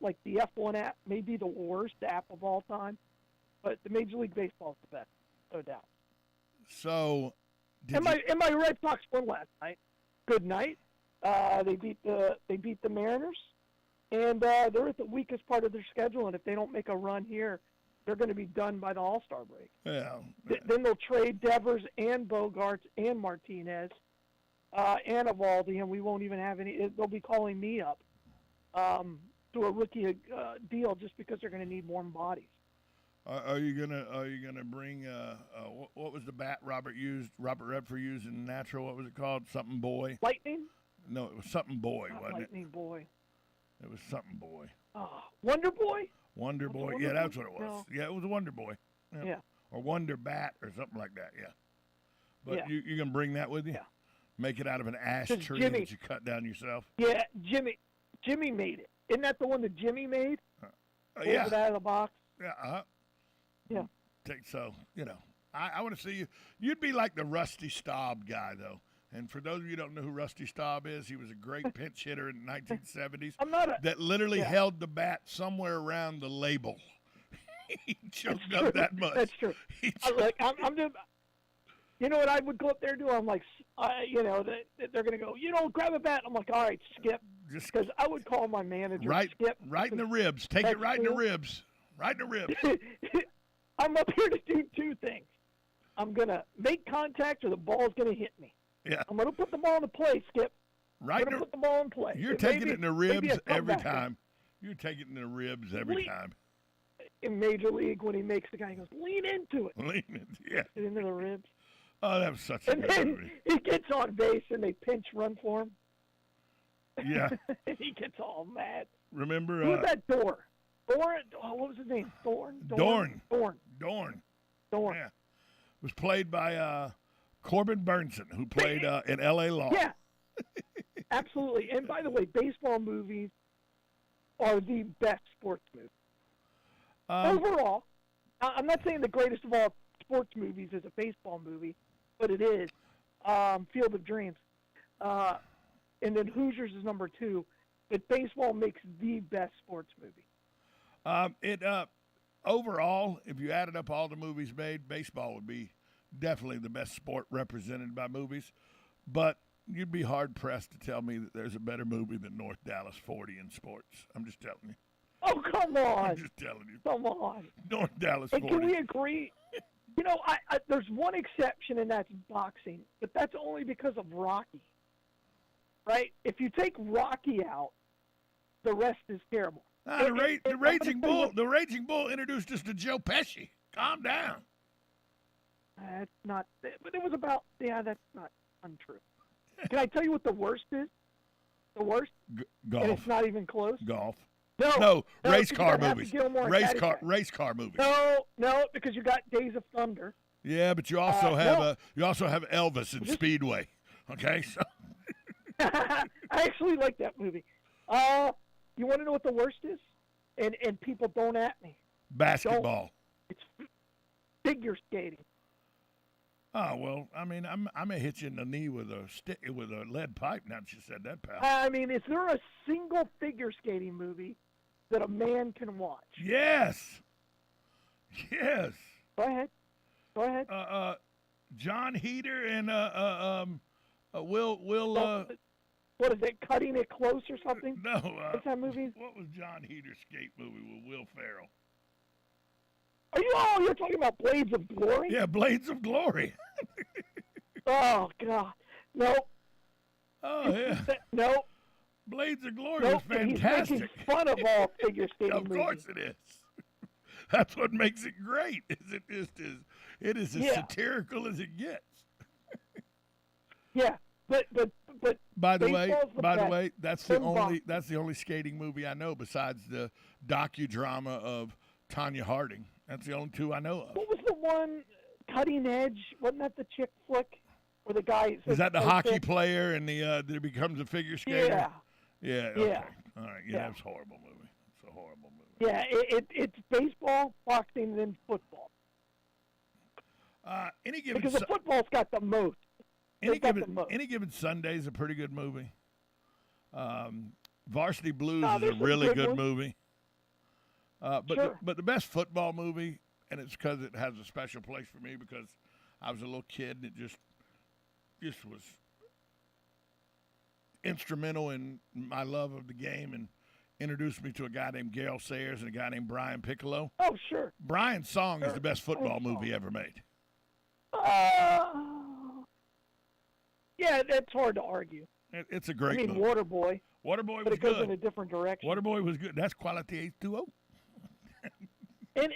like the F1 app, may be the worst app of all time, but the Major League Baseball is the best, no doubt. So, my Red Sox won last night. Good night. They beat the Mariners, and they're at the weakest part of their schedule. And if they don't make a run here, they're going to be done by the All-Star break. Yeah. Then they'll trade Devers and Bogarts and Martinez and Evaldi, and we won't even have any. They'll be calling me up to a rookie deal just because they're going to need warm bodies. Are you gonna bring what was the bat Robert Redford used in Natural? What was it called? Something Boy. Lightning? No, it was Something Boy, wasn't Lightning Boy. it? It was Something Boy. Wonder Boy? Wonder Boy. Wonder Yeah, Boy? that's what it was. No. Yeah, it was a Wonder Boy. Yeah. Or Wonder Bat or something like that. Yeah. But Yeah. you can bring that with you. Yeah. Make it out of an ash Just tree Jimmy. that you cut down yourself. Yeah, Jimmy made it. Isn't that the one that Jimmy made? Yeah. Pulled it out of the box. Yeah. Yeah. So, I want to see you. You'd be like the Rusty Staub guy, though. And for those of you who don't know who Rusty Staub is, he was a great pinch hitter in the 1970s that literally held the bat somewhere around the label. He choked up that much. That's true. I'm just, you know what I would go up there and do? I'm like, they're going to go, grab a bat. I'm like, all right, Skip. Because I would call my manager, Skip. Right in the ribs. Take it right in the ribs. Right in the ribs. I'm up here to do two things. I'm going to make contact or the ball's going to hit me. Yeah. I'm going to put the ball in play, Skip. Right. I'm going to put the ball in play. You're taking it in the ribs every time. You're taking it in the ribs every time. In Major League, when he makes the guy, he goes, lean into it. Lean into Get into the ribs. Oh, that was such a good movie. He gets on base and they pinch run for him. Yeah. He gets all mad. Remember? Who was that Dorn? What was his name? Dorn. Yeah. Was played by Corbin Burnson, who played in L.A. Law. Yeah. Absolutely. And by the way, baseball movies are the best sports movies. Overall, I'm not saying the greatest of all sports movies is a baseball movie, but it is Field of Dreams. And then Hoosiers is number 2. But baseball makes the best sports movie. Overall, if you added up all the movies made, baseball would be definitely the best sport represented by movies. But you'd be hard-pressed to tell me that there's a better movie than North Dallas 40 in sports. I'm just telling you. Oh, come on. I'm just telling you. Come on. North Dallas 40. And can we agree? There's one exception, and that's boxing. But that's only because of Rocky. Right? If you take Rocky out, the rest is terrible. The Raging Bull introduced us to Joe Pesci. Calm down. That's not. But it was about. Yeah, that's not untrue. Can I tell you what the worst is? The worst. Golf. And it's not even close. Golf. No, race car movies. Race car movies. No, because you got Days of Thunder. Yeah, but you also have Elvis and Speedway. Okay, so. I actually like that movie. You want to know what the worst is? And people don't at me. Basketball. It's figure skating. Oh well, I mean, I'm gonna hit you in the knee with a stick with a lead pipe. Now that you said that, pal. I mean, is there a single figure skating movie that a man can watch? Yes. Yes. Go ahead. Go ahead. John Heder and Will. What is it? Cutting It Close or something? No. What's that movie? What was John Heder's skate movie with Will Ferrell? You're talking about Blades of Glory? Yeah, Blades of Glory. Oh God, no. Oh yeah. No. Blades of Glory Nope, was fantastic. He's making fun of all figure skating Of course movies. it is. That's what makes it great. It is as satirical as it gets. Yeah, but By the baseball's way, best. that's the only skating movie I know besides the docudrama of Tanya Harding. That's the only two I know of. What was the one, Cutting Edge? Wasn't that the chick flick where the guy Is that the hockey player and the that becomes a figure skater? Yeah. Yeah. Yeah. Okay. All right. Yeah, that's a horrible movie. It's a horrible movie. Yeah, it's baseball, boxing, and then football. Any given Because the football's got the most. Any given Sunday is a pretty good movie. Varsity Blues is a really good movie. But the best football movie, and it's because it has a special place for me because I was a little kid and it just was instrumental in my love of the game and introduced me to a guy named Gale Sayers and a guy named Brian Piccolo. Oh, sure. Brian's Song is the best football movie ever made. Yeah, that's hard to argue. It's a great movie. Waterboy. Waterboy but was it goes good. in a different direction. Waterboy was good. That's quality H2O. And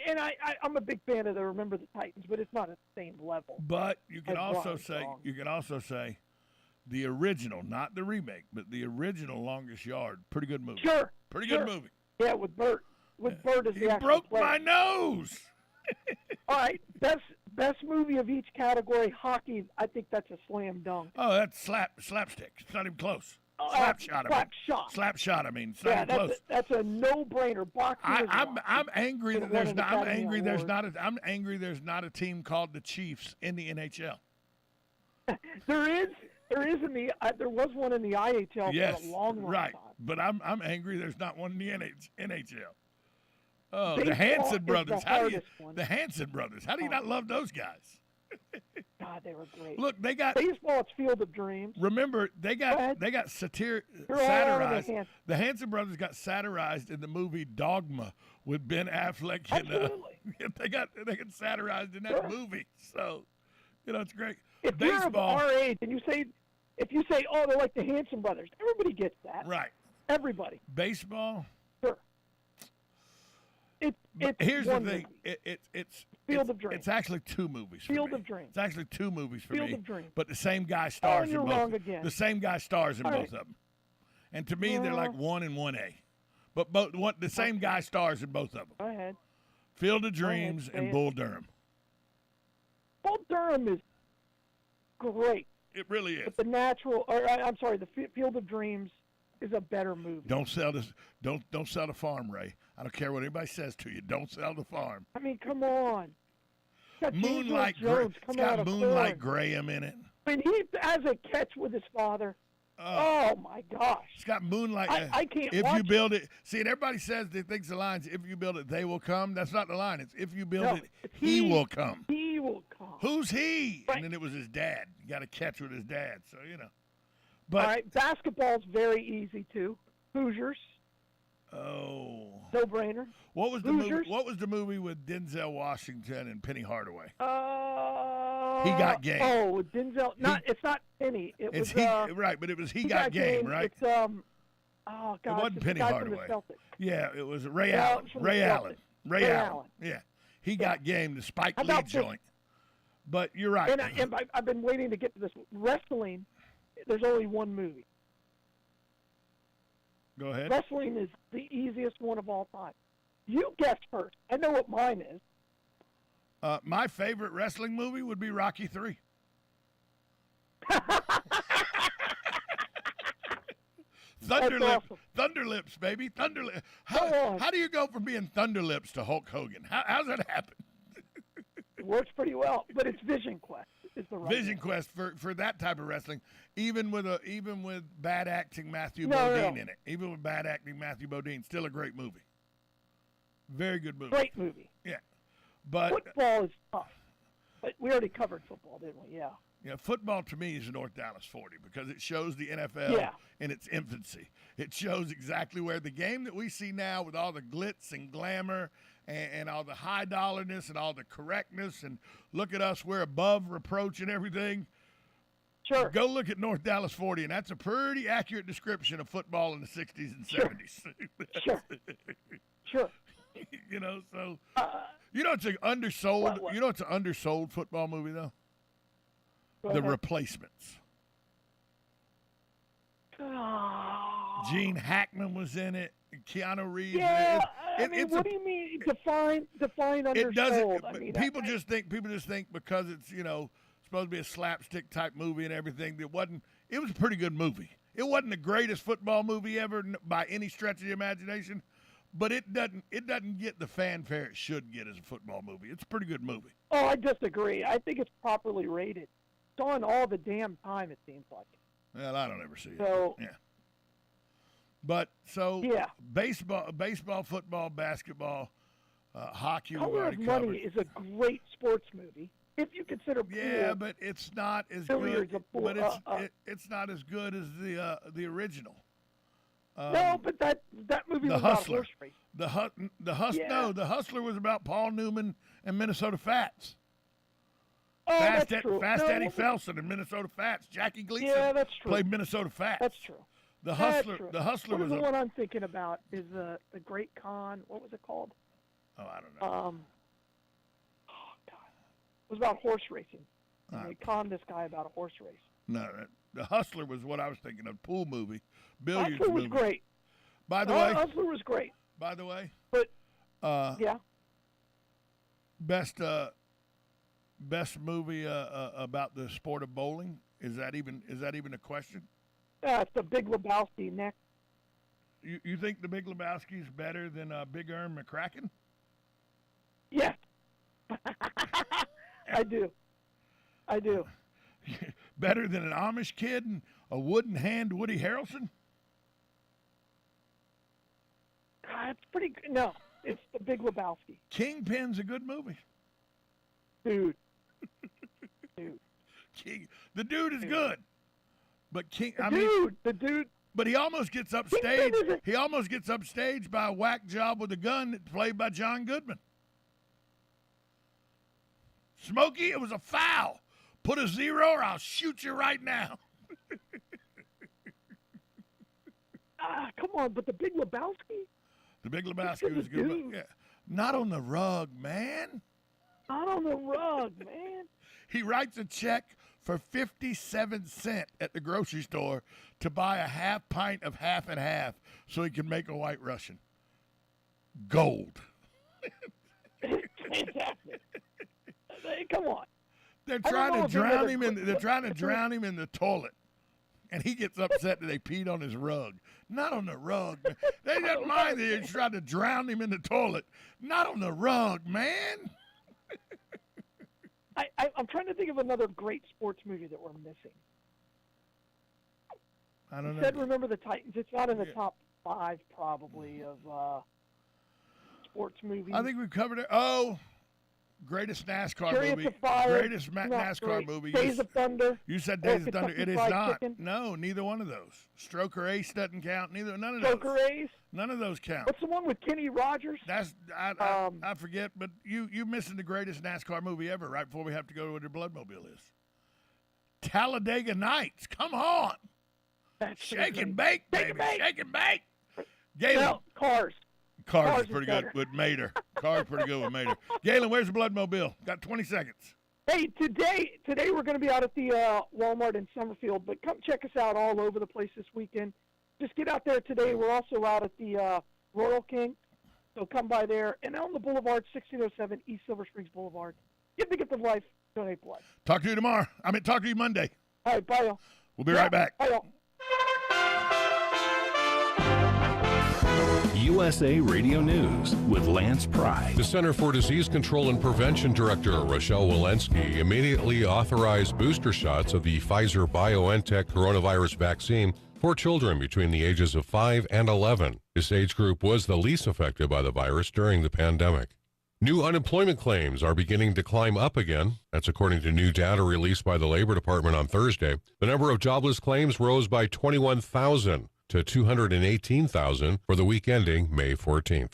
I'm a big fan of the Remember the Titans, but it's not at the same level. But you can as also Brian's say the original, not the remake, but the original Longest Yard. Pretty good movie. Sure. Pretty good movie. Yeah, with Bert. With Bert as the He actual broke player. my nose. All right, best movie of each category. Hockey, I think that's a slam dunk. Oh, that's slapstick. It's not even close. Oh, Slapshot. Slapshot. I mean, it's not even close. That's a no-brainer. Boxing. I'm angry that there's not. I'm angry there's Award. not. I'm angry there's not a team called the Chiefs in the NHL. There is in the. There was one in the IHL Yes, for a long right. time. But I'm angry there's not one in the NHL. Oh, the Baseball Hanson is brothers. the How do you? hardest one. The Hanson brothers. How do you not love those guys? God, they were great. Look, they got baseball. It's Field of Dreams. Remember, they got satirized. The Hanson brothers got satirized in the movie Dogma with Ben Affleck. Absolutely. They got satirized in that movie. So, it's great. If Baseball, you're of our age and if you say, oh, they're like the Hanson brothers, everybody gets that. Right. Everybody. Baseball. Sure. Here's the one thing. movie. It's Field of Dreams. It's actually two movies. For Field me. of Dreams. It's actually two movies for Field me. of Dreams. But the same guy stars in you're both. wrong again. The same guy stars in All both right. of them. And to me, they're like 1 and 1A. But the same guy stars in both of them. Go ahead. Field of Dreams say and it. Bull Durham. Bull Durham is great. It really is. But the Field of Dreams is a better movie. Don't sell this. Don't sell the farm, Ray. I don't care what anybody says to you. Don't sell the farm. I mean, come on. It's got Moonlight James Earl Jones It's coming out got of Moonlight corn. Graham in it. I mean, he has a catch with his father. Oh my gosh! It's got Moonlight. I can't If watch you build it, see, and everybody says they thinks the line's if you build it, they will come. That's not the line. It's if you build it, he will come. He will come. Who's he? And then it was his dad. He got a catch with his dad. So But all right, basketball's very easy too. Hoosiers. Oh. No brainer. What was the Hoosiers? movie? What was the movie with Denzel Washington and Penny Hardaway? He Got Game. Oh, with Denzel. It's not Penny. It It's was right, but it was He Got Game, right? It's oh God, It wasn't it's Penny the guy from Hardaway. the Celtics. Yeah, it was Ray No, Allen. it's from the Ray Celtics. Allen. Ray Ray Allen. Allen. Yeah, He Got Game, the Spike How Lee about this? joint. But you're right. And I've been waiting to get to this. Wrestling, there's only one movie. Go ahead. Wrestling is the easiest one of all time. You guessed first. I know what mine is. My favorite wrestling movie would be Rocky III. Thunderlips, baby. Thunderlips. How do you go from being Thunderlips to Hulk Hogan? How's that happen? It works pretty well, but it's Vision Quest. is the right Vision name. Quest for that type of wrestling, even with bad acting Matthew No, Modine no. in it. Even with bad acting Matthew Modine, still a great movie. Very good movie. Great movie. Yeah. But Football is tough. But we already covered football, didn't we? Yeah. yeah, football to me is the North Dallas 40 because it shows the NFL in its infancy. It shows exactly where the game that we see now with all the glitz and glamour and all the high dollarness and all the correctness, and look at us, we're above reproach and everything. Sure. Go look at North Dallas 40, and that's a pretty accurate description of football in the 60s and 70s. Sure. Sure. You know, so you know it's an undersold. What? You know it's an undersold football movie though. Go The ahead. Replacements. Gene Hackman was in it. Keanu Reeves. Yeah, It's what do you mean? Define undersold. It doesn't. I mean, people just think because it's supposed to be a slapstick type movie and everything. It wasn't. It was a pretty good movie. It wasn't the greatest football movie ever by any stretch of the imagination, but it doesn't get the fanfare it should get as a football movie. It's a pretty good movie. Oh, I disagree. I think it's properly rated. It's on all the damn time, it seems like. Well, I don't ever see it. So, yeah. But yeah. baseball, football, basketball, hockey. we've Color of already Money covered. is a great sports movie. If you consider pool, Yeah, but it's not as billiards good. a pool, But it's not as good as the original. no, but that movie The was about Hustler. horse racing. No, the Hustler was about Paul Newman and Minnesota Fats. Oh, that's true. Fast No, Eddie Felson and Minnesota Fats. Jackie Gleason Yeah, that's true. played Minnesota Fats. That's true. The That's Hustler. true. The Hustler What is was the one I'm thinking about is the Great Con. What was it called? Oh, I don't know. Oh God, it was about horse racing. And Ah. they conned this guy about a horse race. No, the Hustler was what I was thinking of. Pool movie, billiards Hustler was movie. great. By the way, Hustler was great. By the way, but yeah, best movie about the sport of bowling. Is that even a question? It's the Big Lebowski next. You think the Big Lebowski is better than Big Earn McCracken? Yes, I do. Better than an Amish kid and a wooden hand Woody Harrelson? It's pretty good. No, it's the Big Lebowski. Kingpin's a good movie. Dude. The dude is good. But the dude. But he almost gets upstage. He almost gets upstaged by a whack job with a gun that's played by John Goodman. Smokey, it was a foul. Put a 0 or I'll shoot you right now. Come on, but the Big Lebowski? The Big Lebowski was good. But, yeah. Not on the rug, man. Not on the rug, man. He writes a check for 57 cents at the grocery store to buy a half pint of half and half so he can make a White Russian. Gold. Fantastic. Come on. They're trying to drown him in. They're trying to drown him in the toilet, and he gets upset that they peed on his rug. Not on the rug. Man. They don't mind that they tried to drown him in the toilet. Not on the rug, man. I'm trying to think of another great sports movie that we're missing. I don't know. You said Remember the Titans. It's not in the top 5 probably of sports movies. I think we've covered it. Oh, greatest NASCAR Chariots movie. of Fire, Greatest not NASCAR great. movie. Days of Thunder. You said or Days of Thunder. Kentucky It is Fried not. Chicken. No, neither one of those. Stroker Ace doesn't count. None of Stroker those. Ace. None of those count. What's the one with Kenny Rogers? That's I forget, but you missing the greatest NASCAR movie ever right before we have to go to where the Bloodmobile is. Talladega Nights. Come on. Shake and bake, baby. Shake and bake. Galen. No, Cars. Cars is pretty good with Mater. Cars pretty good with Mater. Galen, where's the Bloodmobile? Got 20 seconds. Hey, today we're going to be out at the Walmart in Summerfield, but come check us out all over the place this weekend. Just get out there today. We're also out at the Royal King, so come by there. And on the Boulevard, 1607 East Silver Springs Boulevard. Give the gift of life, donate blood. Talk to you tomorrow. Talk to you Monday. All right, bye, y'all. We'll be right back. Bye, y'all. USA Radio News with Lance Pry. The Center for Disease Control and Prevention Director Rochelle Walensky immediately authorized booster shots of the Pfizer-BioNTech coronavirus vaccine for children between the ages of 5 and 11. This age group was the least affected by the virus during the pandemic. New unemployment claims are beginning to climb up again. That's according to new data released by the Labor Department on Thursday. The number of jobless claims rose by 21,000 to 218,000 for the week ending May 14th.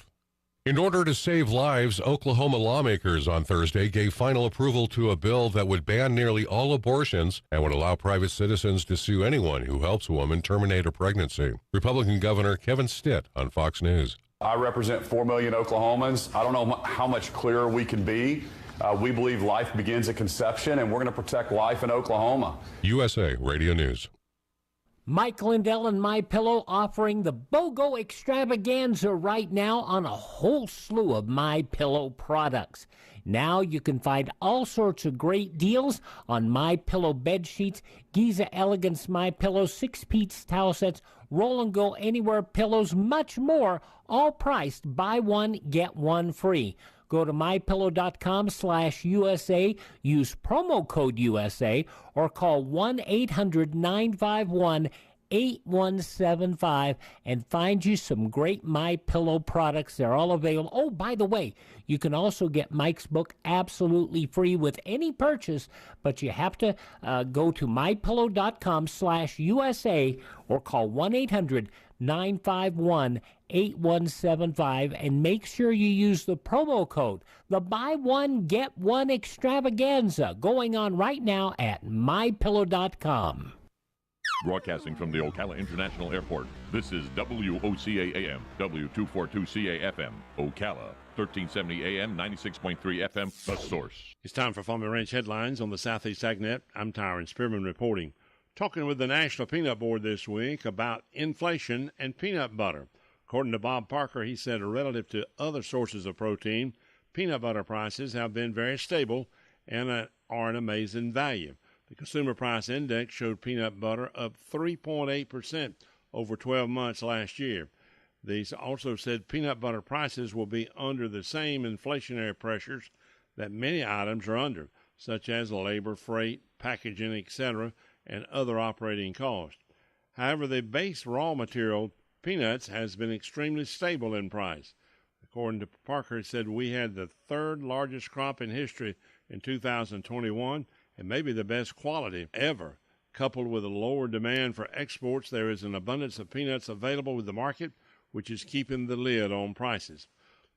In order to save lives, Oklahoma lawmakers on Thursday gave final approval to a bill that would ban nearly all abortions and would allow private citizens to sue anyone who helps a woman terminate a pregnancy. Republican Governor Kevin Stitt on Fox News. I represent 4 million Oklahomans. I don't know how much clearer we can be. We believe life begins at conception, and we're going to protect life in Oklahoma. USA Radio News. Mike Lindell and MyPillow offering the BOGO extravaganza right now on a whole slew of MyPillow products. Now you can find all sorts of great deals on MyPillow bed sheets, Giza Elegance MyPillow 6-piece towel sets, Roll and Go Anywhere pillows, much more, all priced buy one, get one free. Go to mypillow.com/USA, use promo code USA, or call 1-800-951-8175 and find you some great MyPillow products. They're all available. Oh, by the way, you can also get Mike's book absolutely free with any purchase, but you have to go to mypillow.com/USA or call 1-800-951-8175 and make sure you use the promo code, the buy one, get one extravaganza, going on right now at mypillow.com. Broadcasting from the Ocala International Airport, this is WOCA AM, W242CA FM, Ocala, 1370 AM, 96.3 FM, The Source. It's time for Farm and Ranch headlines on the Southeast AgNet. I'm Tyron Spearman reporting. Talking with the National Peanut Board this week about inflation and peanut butter. According to Bob Parker, he said relative to other sources of protein, peanut butter prices have been very stable and are an amazing value. The Consumer Price Index showed peanut butter up 3.8% over 12 months last year. These also said peanut butter prices will be under the same inflationary pressures that many items are under, such as labor, freight, packaging, etc., and other operating costs. However, the base raw material, peanuts, has been extremely stable in price. According to Parker, he said we had the third largest crop in history in 2021 and maybe the best quality ever. Coupled with a lower demand for exports, there is an abundance of peanuts available with the market, which is keeping the lid on prices.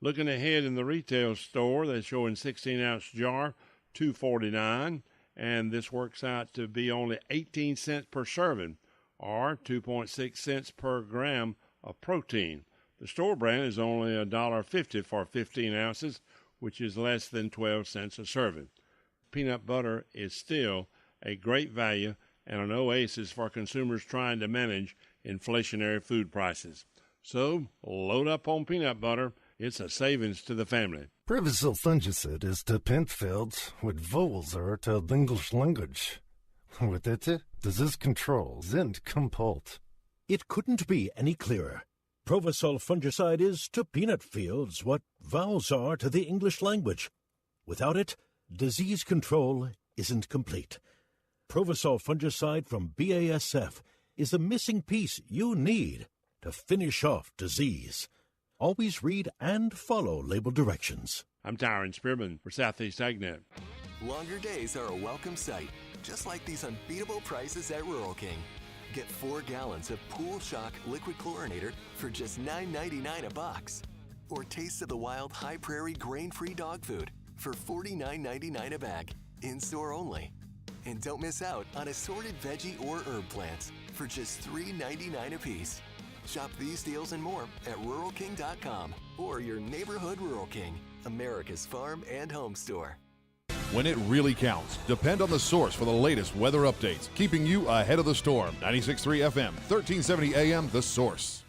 Looking ahead in the retail store, they're showing 16-ounce jar, $2.49, and this works out to be only 18 cents per serving, or 2.6 cents per gram of protein. The store brand is only $1.50 for 15 ounces, which is less than 12 cents a serving. Peanut butter is still a great value and an oasis for consumers trying to manage inflationary food prices. So, load up on peanut butter. It's a savings to the family. Previously fungicide is to Pentfields what vowels are to the English language. With it, disease control sind compult. It couldn't be any clearer. Provosol fungicide is to peanut fields what vowels are to the English language. Without it, disease control isn't complete. Provosol fungicide from BASF is the missing piece you need to finish off disease. Always read and follow label directions. I'm Tyron Spearman for Southeast AgNet. Longer days are a welcome sight, just like these unbeatable prices at Rural King. Get 4 gallons of Pool Shock liquid chlorinator for just $9.99 a box. Or Taste of the Wild High Prairie grain-free dog food for $49.99 a bag, in-store only. And don't miss out on assorted veggie or herb plants for just $3.99 a piece. Shop these deals and more at RuralKing.com or your neighborhood Rural King, America's farm and home store. When it really counts, depend on The Source for the latest weather updates, keeping you ahead of the storm. 96.3 FM, 1370 AM, The Source.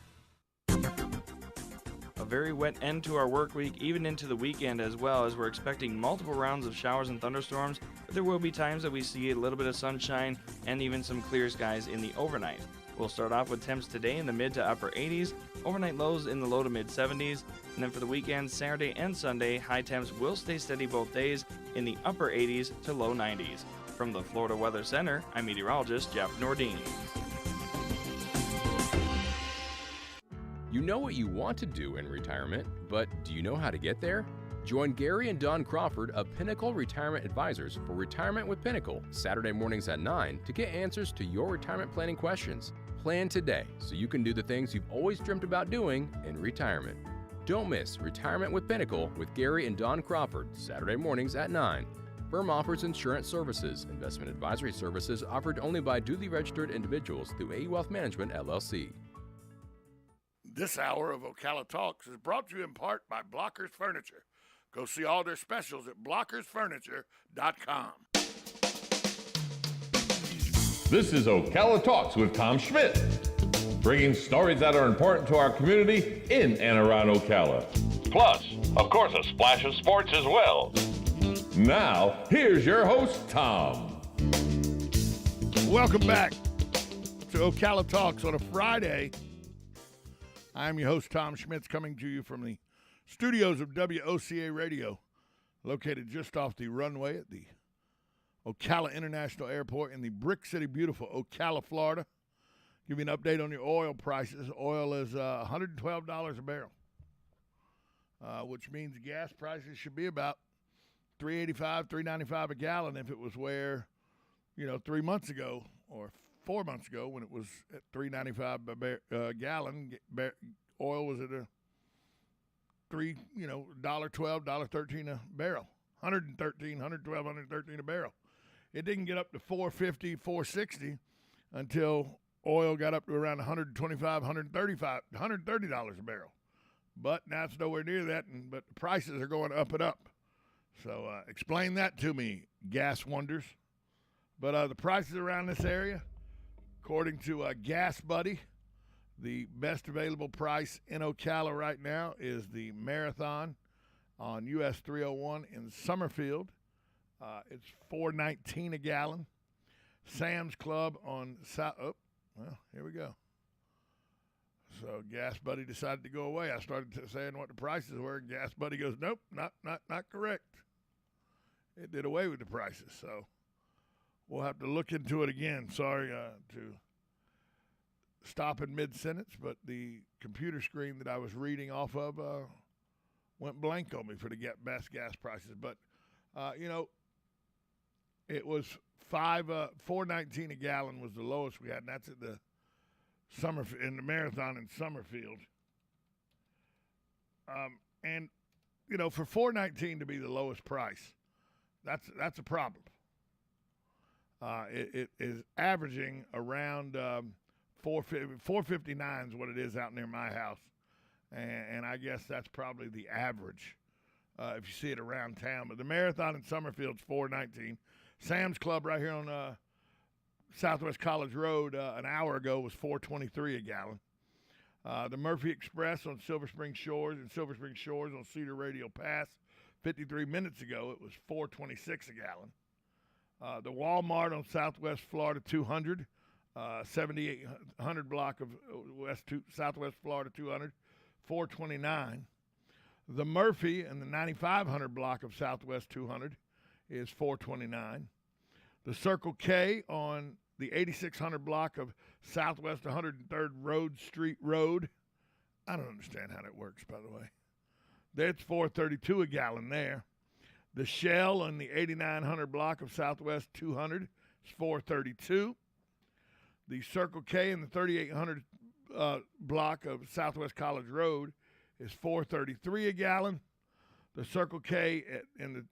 A very wet end to our work week, even into the weekend as well, as we're expecting multiple rounds of showers and thunderstorms, but there will be times that we see a little bit of sunshine and even some clear skies in the overnight. We'll start off with temps today in the mid to upper 80s, overnight lows in the low to mid 70s, and then for the weekend, Saturday and Sunday, high temps will stay steady both days in the upper 80s to low 90s. From the Florida Weather Center, I'm meteorologist Jeff Nordine. You know what you want to do in retirement, but do you know how to get there? Join Gary and Don Crawford of Pinnacle Retirement Advisors for Retirement with Pinnacle, Saturday mornings at 9 to get answers to your retirement planning questions. Plan today so you can do the things you've always dreamt about doing in retirement. Don't miss Retirement with Pinnacle with Gary and Don Crawford, Saturday mornings at 9. Firm offers insurance services. Investment advisory services offered only by duly registered individuals through AE Wealth Management, LLC. This hour of Ocala Talks is brought to you in part by Blockers Furniture. Go see all their specials at blockersfurniture.com. This is Ocala Talks with Tom Schmidt, bringing stories that are important to our community in and around Ocala. Plus, of course, a splash of sports as well. Now, here's your host, Tom. Welcome back to Ocala Talks on a Friday. I'm your host, Tom Schmitz, coming to you from the studios of WOCA Radio, located just off the runway at the Ocala International Airport in the Brick City, beautiful Ocala, Florida. Give you an update on your oil prices. Oil is $112 a barrel, which means gas prices should be about $3.85, $3.95 a gallon if it was where, 3 months ago or 4 months ago when it was at $3.95 a gallon. Oil was at a $12, $13 a barrel, $112, $113 a barrel. It didn't get up to $4.50, $4.60 until oil got up to around $125, $130 a barrel. But now it's nowhere near that, but the prices are going up and up. So explain that to me, gas wonders. But the prices around this area, according to Gas Buddy, the best available price in Ocala right now is the Marathon on US 301 in Summerfield. It's $4.19 a gallon. Sam's Club on here we go. So Gas Buddy decided to go away. I started saying what the prices were, and Gas Buddy goes, nope, not correct. It did away with the prices, so we'll have to look into it again. Sorry to stop in mid-sentence, but the computer screen that I was reading off of went blank on me for the best gas prices. But, it was $4.19 a gallon was the lowest we had, and that's at the in the Marathon in Summerfield. And for $4.19 to be the lowest price, that's a problem. It is averaging around $4.59 is what it is out near my house, and I guess that's probably the average if you see it around town. But the Marathon in Summerfield's $4.19. Sam's Club right here on Southwest College Road an hour ago was $4.23 a gallon. The Murphy Express on Silver Spring Shores on Cedar Radial Pass 53 minutes ago, it was $4.26 a gallon. The Walmart on Southwest Florida 200, 7800 block of Southwest Florida 200, $4.29. The Murphy and the 9500 block of Southwest 200 is $4.29. The Circle K on the 8600 block of Southwest 103rd Street Road. I don't understand how that works, by the way. That's $4.32 a gallon there. The Shell on the 8900 block of Southwest 200 is $4.32. The Circle K in the 3800 block of Southwest College Road is $4.33 a gallon. The Circle K in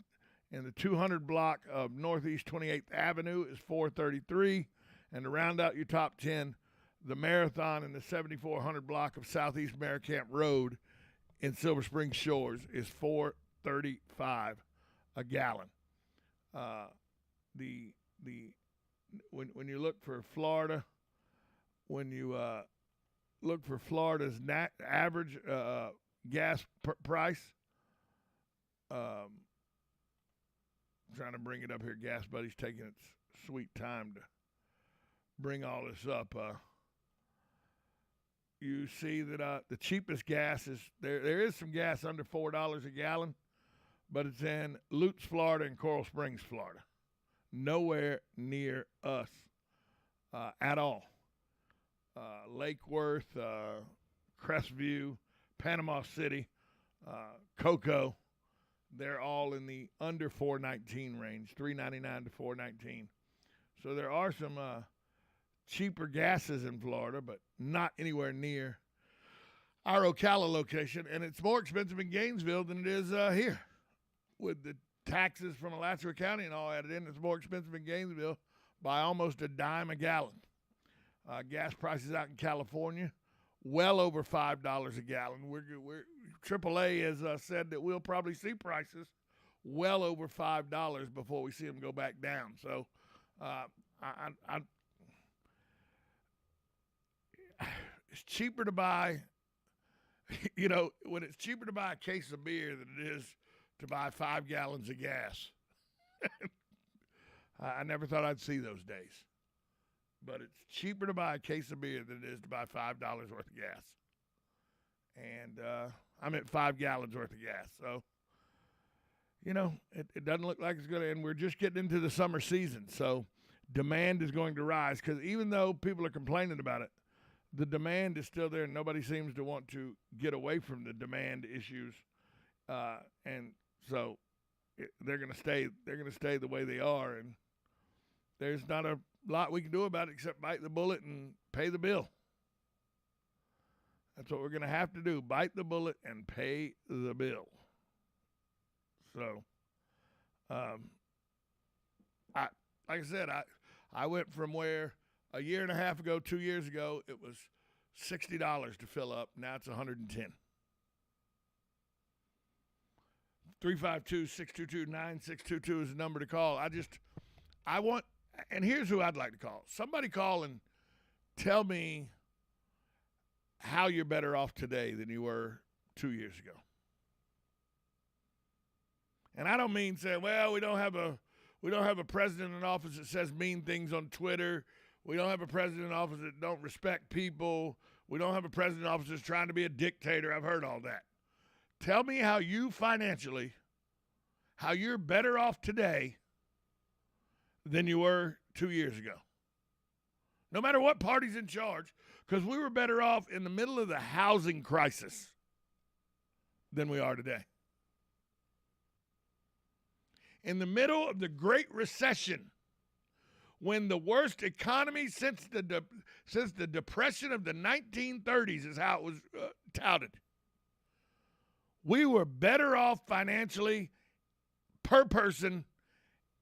the 200 block of Northeast 28th Avenue is $4.33. And to round out your top 10, the Marathon in the 7400 block of Southeast Maricamp Road in Silver Spring Shores is $4.35 a gallon. When you look for Florida, look for Florida's average gas price. Trying to bring it up here. Gas Buddy's taking its sweet time to bring all this up. you see that the cheapest gas is there is some gas under $4 a gallon, but it's in Lutz, Florida and Coral Springs, Florida. Nowhere near us at all. Lake Worth, Crestview, Panama City, Cocoa, they're all in the under $4.19 range, $3.99 to $4.19. So there are some cheaper gases in Florida, but not anywhere near our Ocala location. And it's more expensive in Gainesville than it is here. With the taxes from Alachua County and all added in, it's more expensive in Gainesville by almost a dime a gallon. Gas prices out in California, well over $5 a gallon. We're AAA has said that we'll probably see prices well over $5 before we see them go back down. So it's cheaper to buy, when it's cheaper to buy a case of beer than it is to buy 5 gallons of gas. I never thought I'd see those days. But it's cheaper to buy a case of beer than it is to buy $5 worth of gas. And I'm at 5 gallons worth of gas. So, it doesn't look like it's going to, and we're just getting into the summer season. So demand is going to rise because even though people are complaining about it, the demand is still there. Nobody seems to want to get away from the demand issues. And so they're going to stay the way they are. And there's not a lot we can do about it except bite the bullet and pay the bill. That's what we're going to have to do, bite the bullet and pay the bill. So, like I said, I went from where a year and a half ago, 2 years ago, it was $60 to fill up. Now it's $110. 352-622-9622 is the number to call. And here's who I'd like to call. Somebody call and tell me how you're better off today than you were 2 years ago. And I don't mean saying, well, we don't have a president in office that says mean things on Twitter. We don't have a president in office that don't respect people. We don't have a president in office that's trying to be a dictator. I've heard all that. Tell me how you financially, how you're better off today than you were 2 years ago. No matter what party's in charge, because we were better off in the middle of the housing crisis than we are today. In the middle of the Great Recession, when the worst economy since the Depression of the 1930s is how it was touted. We were better off financially per person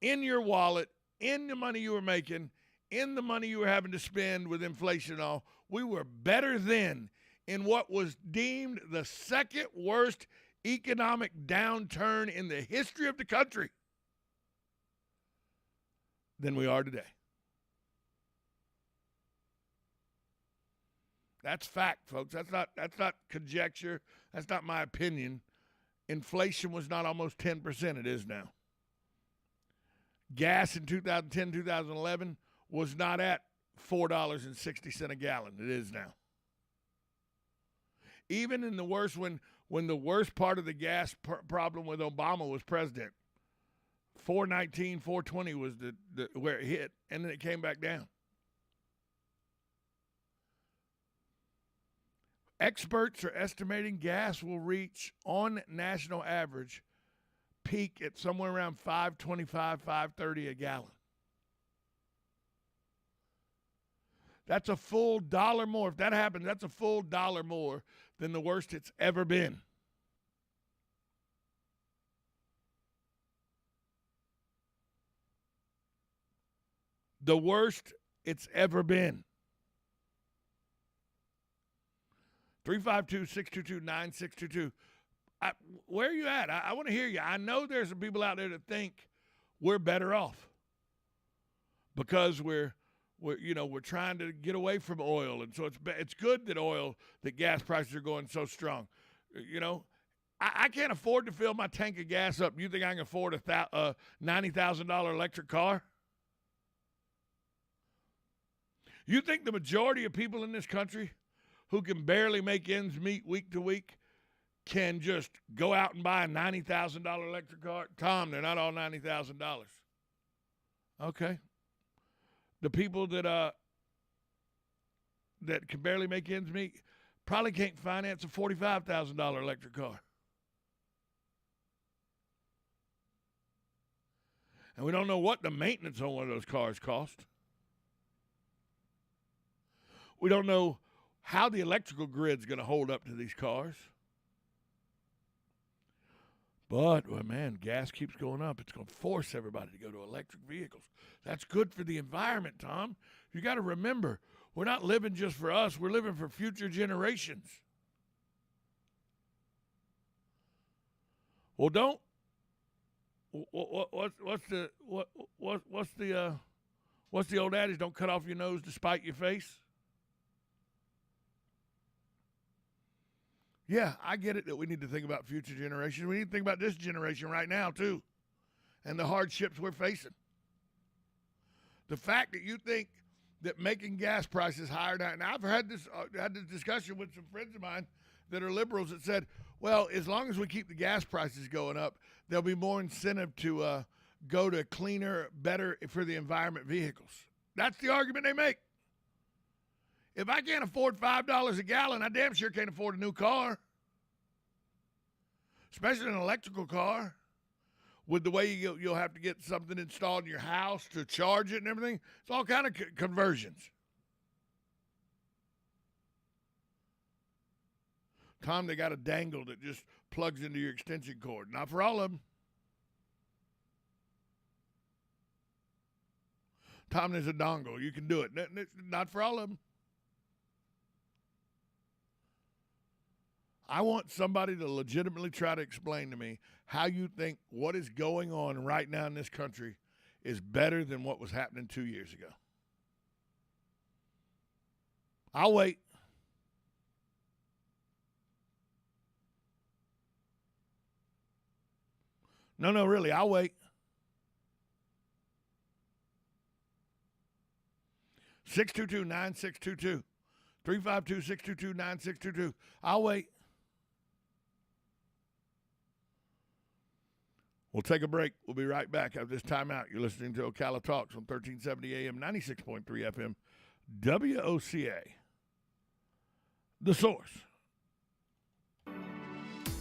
in your wallet, in the money you were making, in the money you were having to spend with inflation and all. We were better then in what was deemed the second worst economic downturn in the history of the country than we are today. That's fact, folks. That's not conjecture. That's not my opinion. Inflation was not almost 10%. It is now. Gas in 2010, 2011 was not at $4.60 a gallon. It is now. Even in the worst, when the worst part of the gas problem with Obama was president, $4.19, $4.20 was the where it hit, and then it came back down. Experts are estimating gas will reach, on national average, peak at somewhere around $5.25, $5.30 a gallon. That's a full dollar more. If that happens, that's a full dollar more than the worst it's ever been. The worst it's ever been. 352-622-9622. Where are you at? I want to hear you. I know there's some people out there that think we're better off because we're trying to get away from oil, and so it's good that gas prices are going so strong. I can't afford to fill my tank of gas up. You think I can afford a $90,000 electric car? You think the majority of people in this country who can barely make ends meet week to week can just go out and buy a $90,000 electric car? Tom, they're not all $90,000. Okay. The people that can barely make ends meet probably can't finance a $45,000 electric car. And we don't know what the maintenance on one of those cars cost. We don't know how the electrical grid's going to hold up to these cars. But, well, man, gas keeps going up. It's going to force everybody to go to electric vehicles. That's good for the environment, Tom. You got to remember, we're not living just for us. We're living for future generations. Well, don't. What's the old adage? Don't cut off your nose to spite your face. Yeah, I get it that we need to think about future generations. We need to think about this generation right now, too, and the hardships we're facing. The fact that you think that making gas prices higher now, and I've had this discussion with some friends of mine that are liberals that said, well, as long as we keep the gas prices going up, there'll be more incentive to go to cleaner, better for the environment vehicles. That's the argument they make. If I can't afford $5 a gallon, I damn sure can't afford a new car. Especially an electrical car. With the way you'll have to get something installed in your house to charge it and everything. It's all kind of conversions. Tom, they got a dangle that just plugs into your extension cord. Not for all of them. Tom, there's a dongle. You can do it. Not for all of them. I want somebody to legitimately try to explain to me how you think what is going on right now in this country is better than what was happening 2 years ago. I'll wait. No, really, I'll wait. 622-9622. 352-622-9622. I'll wait. We'll take a break. We'll be right back after this timeout. You're listening to Ocala Talks on 1370 AM, 96.3 FM, WOCA. The Source.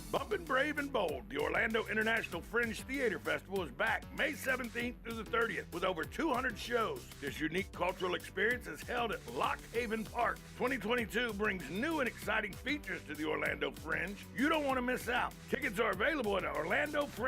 Bumpin' Brave and Bold, the Orlando International Fringe Theater Festival is back May 17th through the 30th with over 200 shows. This unique cultural experience is held at Lock Haven Park. 2022 brings new and exciting features to the Orlando Fringe. You don't want to miss out. Tickets are available at Orlando Fringe.